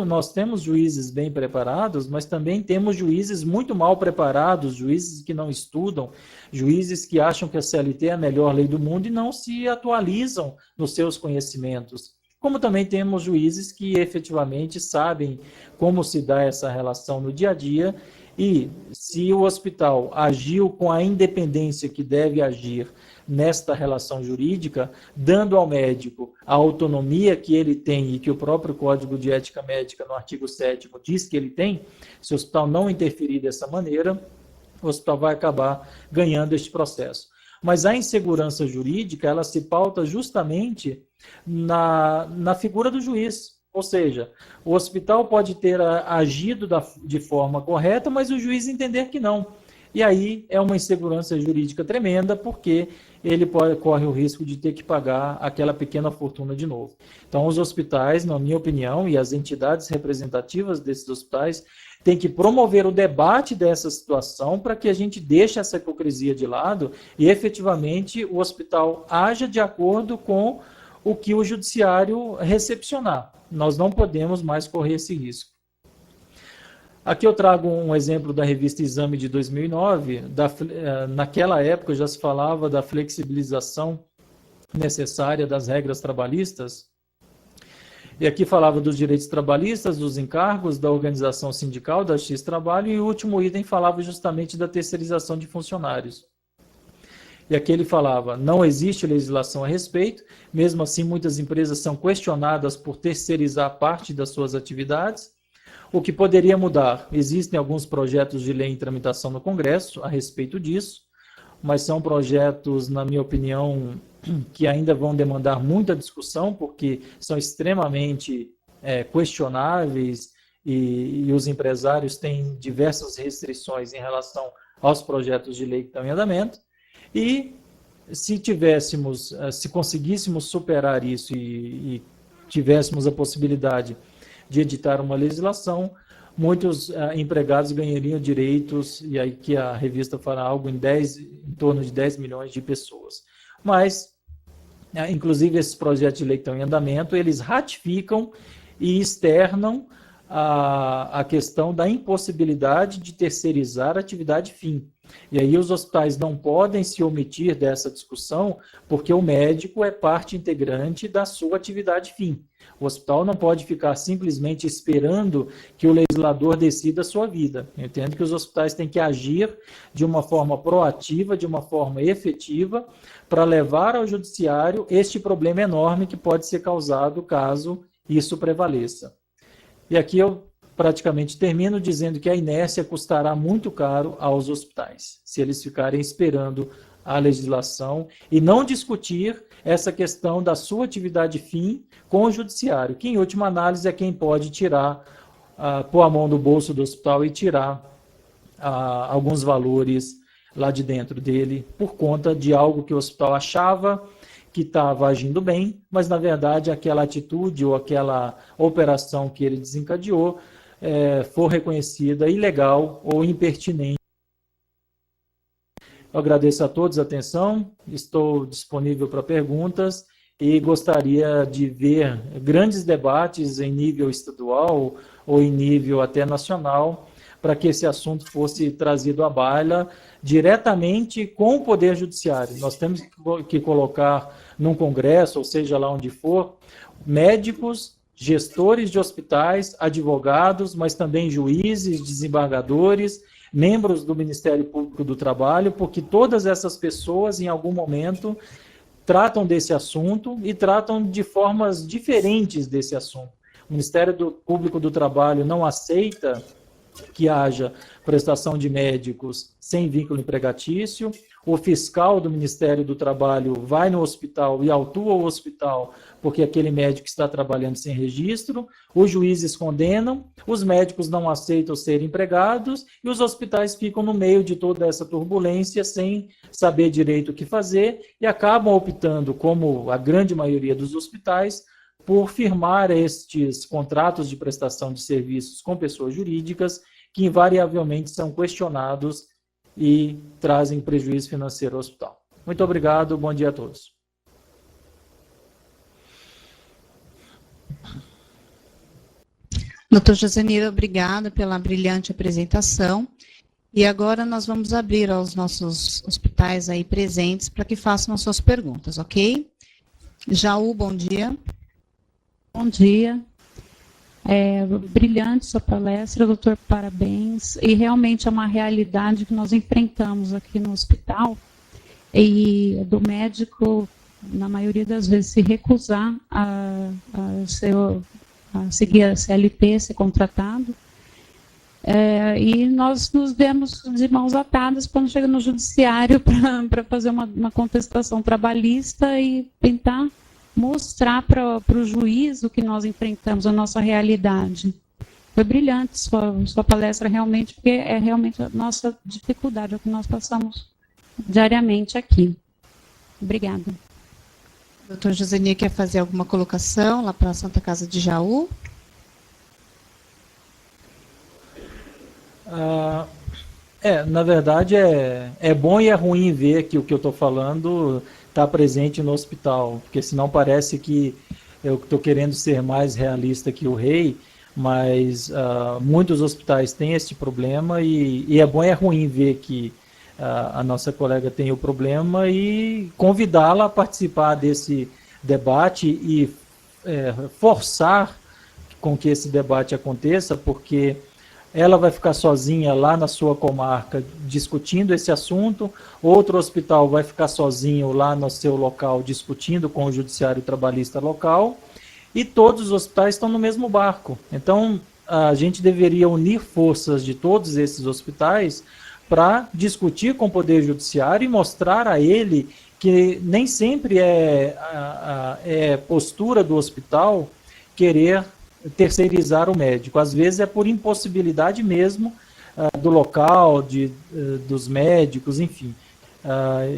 Nós temos juízes bem preparados, mas também temos juízes muito mal preparados, juízes que não estudam, juízes que acham que a CLT é a melhor lei do mundo e não se atualizam nos seus conhecimentos. Como também temos juízes que efetivamente sabem como se dá essa relação no dia a dia e se o hospital agiu com a independência que deve agir nesta relação jurídica, dando ao médico a autonomia que ele tem e que o próprio Código de Ética Médica, no artigo 7º, diz que ele tem, se o hospital não interferir dessa maneira, o hospital vai acabar ganhando este processo. Mas a insegurança jurídica, ela se pauta justamente na figura do juiz. Ou seja, o hospital pode ter agido de forma correta, mas o juiz entender que não. E aí é uma insegurança jurídica tremenda, porque ele corre o risco de ter que pagar aquela pequena fortuna de novo. Então, os hospitais, na minha opinião, e as entidades representativas desses hospitais, têm que promover o debate dessa situação para que a gente deixe essa hipocrisia de lado e, efetivamente, o hospital haja de acordo com o que o judiciário recepcionar. Nós não podemos mais correr esse risco. Aqui eu trago um exemplo da revista Exame de 2009. Naquela época já se falava da flexibilização necessária das regras trabalhistas. E aqui falava dos direitos trabalhistas, dos encargos, da organização sindical, da Justiça do Trabalho, e o último item falava justamente da terceirização de funcionários. E aqui ele falava, não existe legislação a respeito, mesmo assim muitas empresas são questionadas por terceirizar parte das suas atividades. O que poderia mudar? Existem alguns projetos de lei em tramitação no Congresso a respeito disso, mas são projetos, na minha opinião, que ainda vão demandar muita discussão, porque são extremamente questionáveis e os empresários têm diversas restrições em relação aos projetos de lei que estão em andamento. E se conseguíssemos superar isso e tivéssemos a possibilidade de editar uma legislação, muitos empregados ganhariam direitos, e aí que a revista fará algo em torno de 10 milhões de pessoas. Mas, inclusive, esses projetos de lei que estão em andamento, eles ratificam e externam a questão da impossibilidade de terceirizar a atividade fim. E aí os hospitais não podem se omitir dessa discussão, porque o médico é parte integrante da sua atividade fim. O hospital não pode ficar simplesmente esperando que o legislador decida a sua vida. Eu entendo que os hospitais têm que agir de uma forma proativa, de uma forma efetiva, para levar ao judiciário este problema enorme que pode ser causado caso isso prevaleça. E aqui eu praticamente termino dizendo que a inércia custará muito caro aos hospitais, se eles ficarem esperando a legislação e não discutir essa questão da sua atividade fim com o judiciário, que em última análise é quem pode tirar, pôr a mão no bolso do hospital e tirar alguns valores lá de dentro dele, por conta de algo que o hospital achava que estava agindo bem, mas na verdade aquela atitude ou aquela operação que ele desencadeou for reconhecida ilegal ou impertinente. Eu agradeço a todos a atenção, estou disponível para perguntas e gostaria de ver grandes debates em nível estadual ou em nível até nacional, para que esse assunto fosse trazido à baila diretamente com o Poder Judiciário. Nós temos que colocar num congresso, ou seja lá onde for, médicos, gestores de hospitais, advogados, mas também juízes, desembargadores, membros do Ministério Público do Trabalho, porque todas essas pessoas, em algum momento, tratam desse assunto e tratam de formas diferentes desse assunto. O Ministério Público do Trabalho não aceita que haja prestação de médicos sem vínculo empregatício. O fiscal do Ministério do Trabalho vai no hospital e autua o hospital porque aquele médico está trabalhando sem registro. Os juízes condenam, os médicos não aceitam ser empregados e os hospitais ficam no meio de toda essa turbulência sem saber direito o que fazer e acabam optando, como a grande maioria dos hospitais, por firmar estes contratos de prestação de serviços com pessoas jurídicas que invariavelmente são questionados e trazem prejuízo financeiro ao hospital. Muito obrigado, bom dia a todos. Doutor Josenir, obrigada pela brilhante apresentação. E agora nós vamos abrir aos nossos hospitais aí presentes para que façam as suas perguntas, ok? Jaú, bom dia. Bom dia. Brilhante sua palestra, doutor, parabéns. E realmente é uma realidade que nós enfrentamos aqui no hospital e do médico, na maioria das vezes, se recusar a seguir a CLT, ser contratado. E nós nos demos de mãos atadas quando chega no judiciário para fazer uma contestação trabalhista e tentar mostrar para o juiz o que nós enfrentamos, a nossa realidade. Foi brilhante sua palestra, realmente, porque é realmente a nossa dificuldade, é o que nós passamos diariamente aqui. Obrigada. Doutor Josenir quer fazer alguma colocação lá para a Santa Casa de Jaú? Na verdade, é bom e é ruim ver que o que eu estou falando está presente no hospital, porque senão parece que eu estou querendo ser mais realista que o rei, mas muitos hospitais têm esse problema e é bom e é ruim ver que a nossa colega tem o problema e convidá-la a participar desse debate e forçar com que esse debate aconteça, porque ela vai ficar sozinha lá na sua comarca discutindo esse assunto, outro hospital vai ficar sozinho lá no seu local discutindo com o judiciário trabalhista local, e todos os hospitais estão no mesmo barco. Então, a gente deveria unir forças de todos esses hospitais para discutir com o Poder Judiciário e mostrar a ele que nem sempre é postura do hospital querer terceirizar o médico. Às vezes é por impossibilidade mesmo do local, dos médicos, enfim.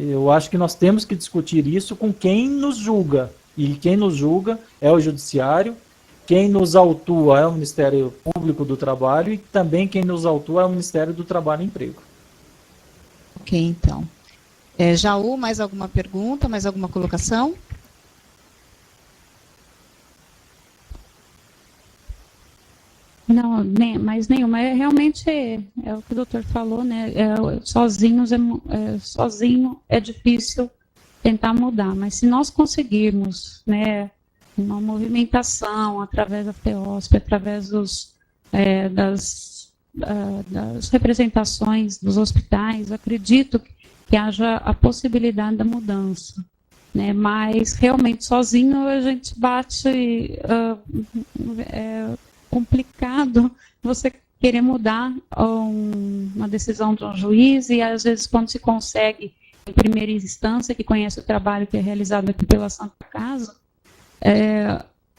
Eu acho que nós temos que discutir isso com quem nos julga. E quem nos julga é o Judiciário, quem nos autua é o Ministério Público do Trabalho e também quem nos autua é o Ministério do Trabalho e Emprego. Ok, então. Jaú, mais alguma pergunta, mais alguma colocação? Não, mais nenhuma. Realmente é o que o doutor falou, né? Sozinho é difícil tentar mudar, mas se nós conseguirmos, né, uma movimentação através da FEOSP, através das representações dos hospitais, acredito que haja a possibilidade da mudança, né? Mas realmente sozinho a gente bate, complicado você querer mudar uma decisão de um juiz e às vezes quando se consegue em primeira instância, que conhece o trabalho que é realizado aqui pela Santa Casa,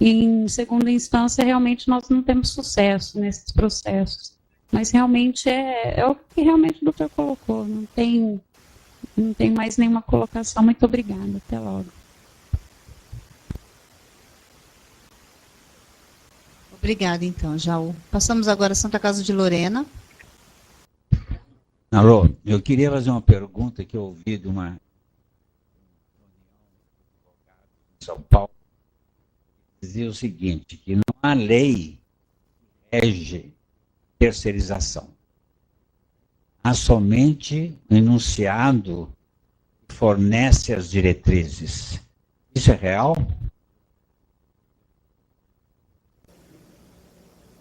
em segunda instância realmente nós não temos sucesso nesses processos, mas realmente é o que realmente o doutor colocou, não tem mais nenhuma colocação. Muito obrigada, até logo. Obrigada, então, Jaú. Passamos agora à Santa Casa de Lorena. Alô, eu queria fazer uma pergunta que eu ouvi de uma São Paulo, dizia o seguinte, que não há lei que rege terceirização. Há somente um enunciado que fornece as diretrizes. Isso é real?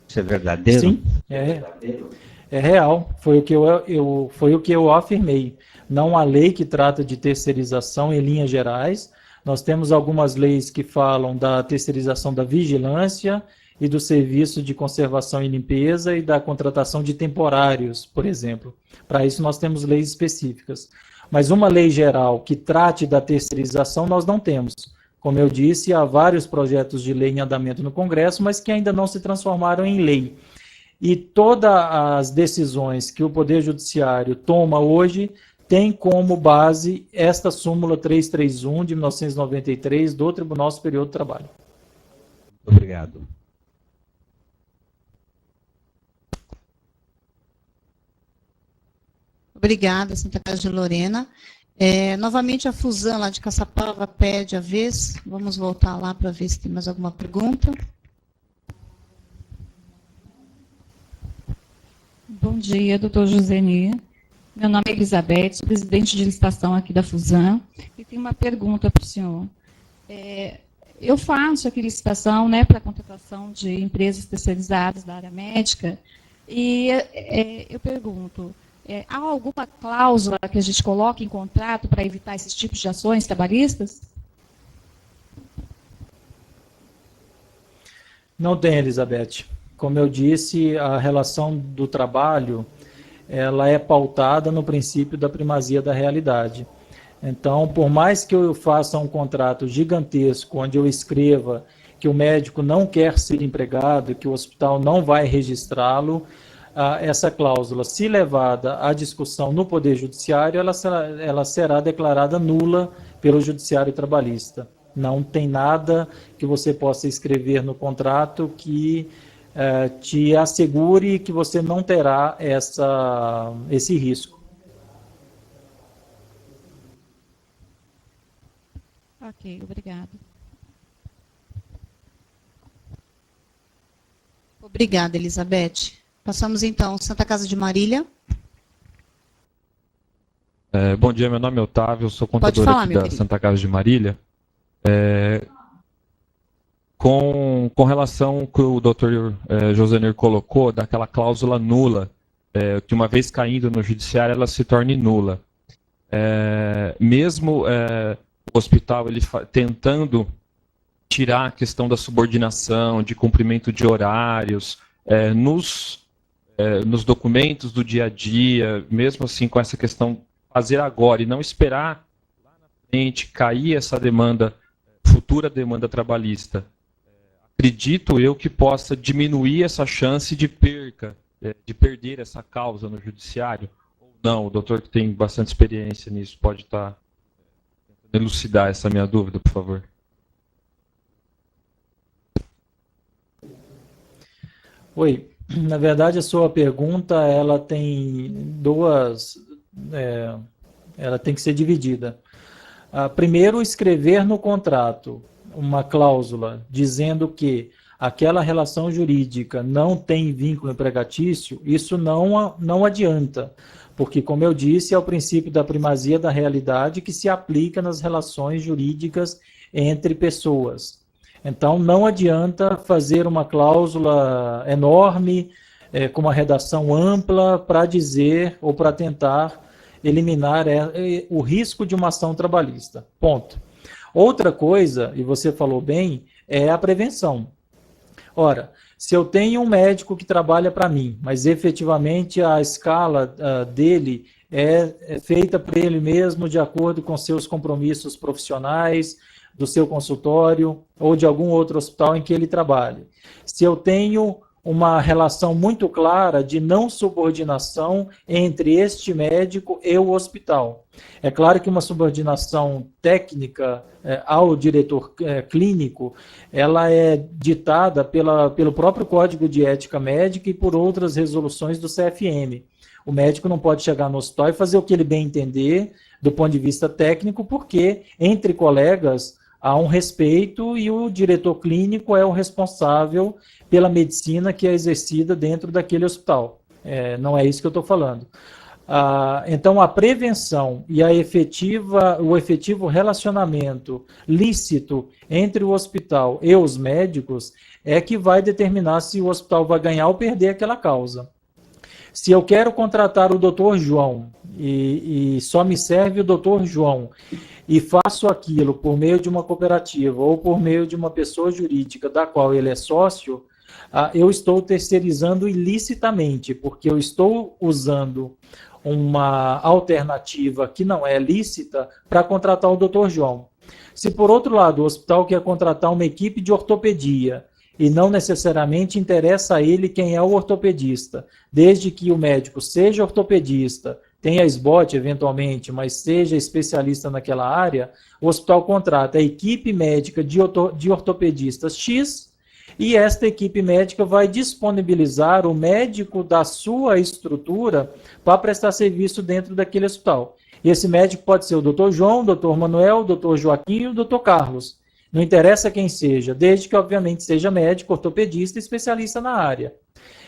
Isso é verdadeiro? Sim, é real. Foi o que eu afirmei. Não há lei que trata de terceirização em linhas gerais. Nós temos algumas leis que falam da terceirização da vigilância e do serviço de conservação e limpeza e da contratação de temporários, por exemplo. Para isso nós temos leis específicas. Mas uma lei geral que trate da terceirização nós não temos. Como eu disse, há vários projetos de lei em andamento no Congresso, mas que ainda não se transformaram em lei. E todas as decisões que o Poder Judiciário toma hoje tem como base esta súmula 331 de 1993 do Tribunal Superior do Trabalho. Obrigado. Obrigada, Santa Casa de Lorena. Novamente, a Fusam lá de Caçapava pede a vez. Vamos voltar lá para ver se tem mais alguma pergunta. Bom dia, doutor Joseni. Meu nome é Elizabeth, sou presidente de licitação aqui da Fusam, e tenho uma pergunta para o senhor. Eu faço aqui licitação, né, para a contratação de empresas terceirizadas da área médica, e eu pergunto, há alguma cláusula que a gente coloque em contrato para evitar esses tipos de ações trabalhistas? Não tem, Elizabeth. Como eu disse, a relação do trabalho, ela é pautada no princípio da primazia da realidade. Então, por mais que eu faça um contrato gigantesco, onde eu escreva que o médico não quer ser empregado, que o hospital não vai registrá-lo, essa cláusula, se levada à discussão no Poder Judiciário, ela será declarada nula pelo Judiciário Trabalhista. Não tem nada que você possa escrever no contrato que te assegure que você não terá esse risco. Ok, obrigado. Obrigada, Elizabeth. Passamos, então, Santa Casa de Marília. Bom dia, meu nome é Otávio, sou contador aqui da Santa Casa de Marília. Com relação ao que o doutor Josenir colocou, daquela cláusula nula, que uma vez caindo no judiciário, ela se torne nula. Mesmo o hospital ele tentando tirar a questão da subordinação, de cumprimento de horários, nos documentos do dia a dia, mesmo assim com essa questão, fazer agora e não esperar lá na frente cair essa demanda, futura demanda trabalhista, acredito eu que possa diminuir essa chance de perder essa causa no judiciário, ou não? O doutor que tem bastante experiência nisso pode estar tentando elucidar essa minha dúvida, por favor. Oi, na verdade a sua pergunta ela tem ela tem que ser dividida. Primeiro, escrever no contrato uma cláusula dizendo que aquela relação jurídica não tem vínculo empregatício, isso não adianta, porque, como eu disse, é o princípio da primazia da realidade que se aplica nas relações jurídicas entre pessoas. Então, não adianta fazer uma cláusula enorme, com uma redação ampla, para dizer ou para tentar eliminar o risco de uma ação trabalhista. Ponto. Outra coisa, e você falou bem, é a prevenção. Ora, se eu tenho um médico que trabalha para mim, mas efetivamente a escala dele é feita para ele mesmo de acordo com seus compromissos profissionais, do seu consultório ou de algum outro hospital em que ele trabalhe. Se eu tenho uma relação muito clara de não subordinação entre este médico e o hospital. É claro que uma subordinação técnica ao diretor clínico, ela é ditada pelo próprio Código de Ética Médica e por outras resoluções do CFM. O médico não pode chegar no hospital e fazer o que ele bem entender do ponto de vista técnico, porque entre colegas Há um respeito e o diretor clínico é o responsável pela medicina que é exercida dentro daquele hospital. Não é isso que eu estou falando. Então, a prevenção e o efetivo relacionamento lícito entre o hospital e os médicos é que vai determinar se o hospital vai ganhar ou perder aquela causa. Se eu quero contratar o Dr. João e só me serve o Dr. João e faço aquilo por meio de uma cooperativa ou por meio de uma pessoa jurídica da qual ele é sócio, eu estou terceirizando ilicitamente, porque eu estou usando uma alternativa que não é lícita para contratar o Dr. João. Se, por outro lado, o hospital quer contratar uma equipe de ortopedia e não necessariamente interessa a ele quem é o ortopedista, desde que o médico seja ortopedista, tenha SBOT eventualmente, mas seja especialista naquela área, o hospital contrata a equipe médica de ortopedistas X e esta equipe médica vai disponibilizar o médico da sua estrutura para prestar serviço dentro daquele hospital. E esse médico pode ser o Dr. João, o Dr. Manuel, o Dr. Joaquim e o Dr. Carlos. Não interessa quem seja, desde que, obviamente, seja médico, ortopedista e especialista na área.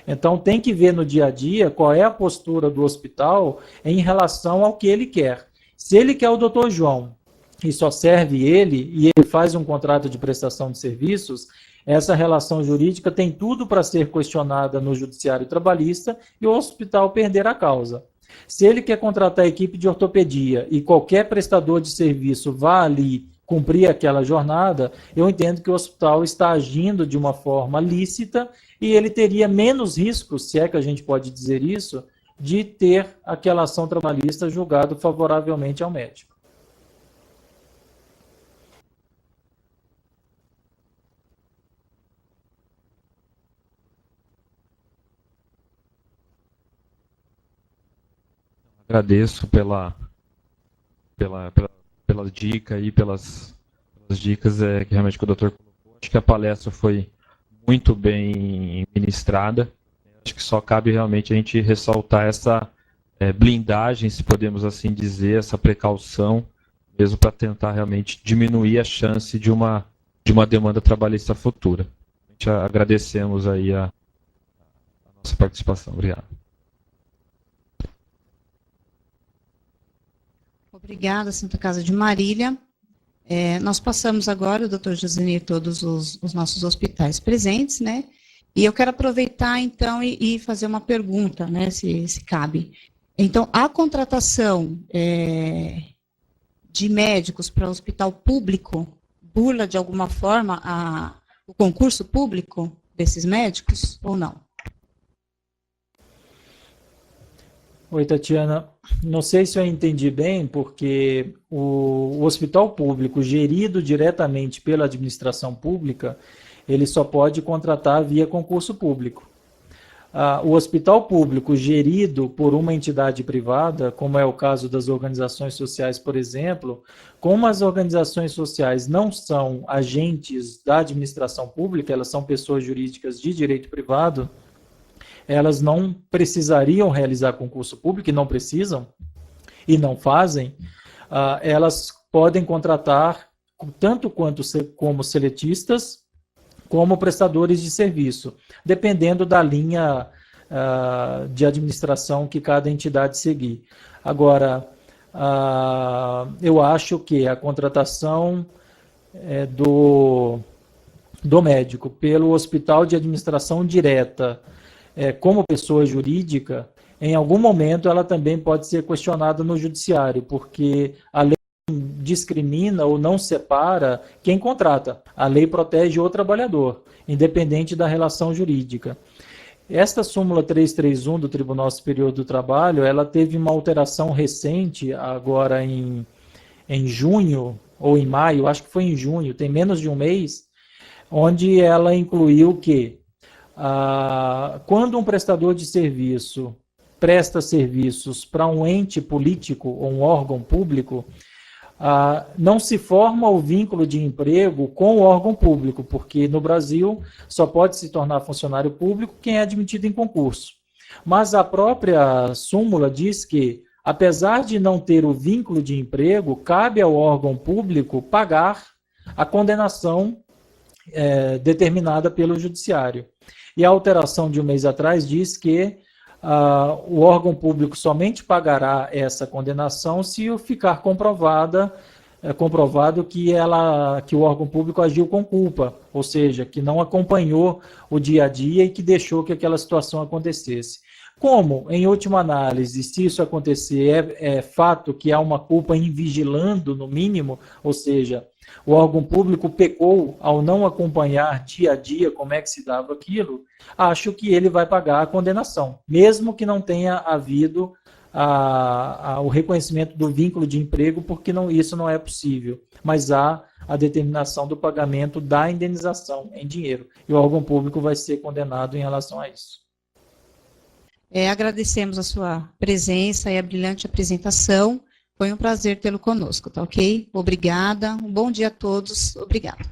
Então, tem que ver no dia a dia qual é a postura do hospital em relação ao que ele quer. Se ele quer o Dr. João e só serve ele, e ele faz um contrato de prestação de serviços, essa relação jurídica tem tudo para ser questionada no judiciário trabalhista e o hospital perder a causa. Se ele quer contratar a equipe de ortopedia e qualquer prestador de serviço vá ali cumprir aquela jornada, eu entendo que o hospital está agindo de uma forma lícita e ele teria menos riscos, se é que a gente pode dizer isso, de ter aquela ação trabalhista julgada favoravelmente ao médico. Agradeço pela dica e pelas dicas que realmente que o doutor colocou. Acho que a palestra foi muito bem ministrada. Acho que só cabe realmente a gente ressaltar essa blindagem, se podemos assim dizer, essa precaução, mesmo para tentar realmente diminuir a chance de uma demanda trabalhista futura. A gente agradecemos aí a nossa participação. Obrigado. Obrigada, Santa Casa de Marília. Nós passamos agora, o doutor Josenir, todos os nossos hospitais presentes, né? E eu quero aproveitar, então, e fazer uma pergunta, né, se cabe. Então, a contratação de médicos para o hospital público burla, de alguma forma, o concurso público desses médicos, ou não? Oi, Tatiana. Não sei se eu entendi bem, porque o hospital público gerido diretamente pela administração pública, ele só pode contratar via concurso público. O hospital público gerido por uma entidade privada, como é o caso das organizações sociais, por exemplo, como as organizações sociais não são agentes da administração pública, elas são pessoas jurídicas de direito privado, elas não precisariam realizar concurso público, e não precisam, e não fazem, elas podem contratar tanto como seletistas, como prestadores de serviço, dependendo da linha de administração que cada entidade seguir. Agora, eu acho que a contratação do médico pelo hospital de administração direta, como pessoa jurídica, em algum momento ela também pode ser questionada no judiciário, porque a lei discrimina ou não separa quem contrata. A lei protege o trabalhador, independente da relação jurídica. Esta súmula 331 do Tribunal Superior do Trabalho, ela teve uma alteração recente, agora em junho, ou em maio, acho que foi em junho, tem menos de um mês, onde ela incluiu que quando um prestador de serviço presta serviços para um ente político ou um órgão público, não se forma o vínculo de emprego com o órgão público, porque no Brasil só pode se tornar funcionário público quem é admitido em concurso. Mas a própria súmula diz que, apesar de não ter o vínculo de emprego, cabe ao órgão público pagar a condenação determinada pelo judiciário. E a alteração de um mês atrás diz que o órgão público somente pagará essa condenação se ficar comprovado que o órgão público agiu com culpa, ou seja, que não acompanhou o dia a dia e que deixou que aquela situação acontecesse. Como, em última análise, se isso acontecer, é fato que há uma culpa invigilando, no mínimo, ou seja, o órgão público pecou ao não acompanhar dia a dia como é que se dava aquilo, acho que ele vai pagar a condenação, mesmo que não tenha havido o reconhecimento do vínculo de emprego, porque isso não é possível, mas há a determinação do pagamento da indenização em dinheiro, e o órgão público vai ser condenado em relação a isso. Agradecemos a sua presença e a brilhante apresentação. Foi um prazer tê-lo conosco, tá ok? Obrigada. Um bom dia a todos. Obrigada.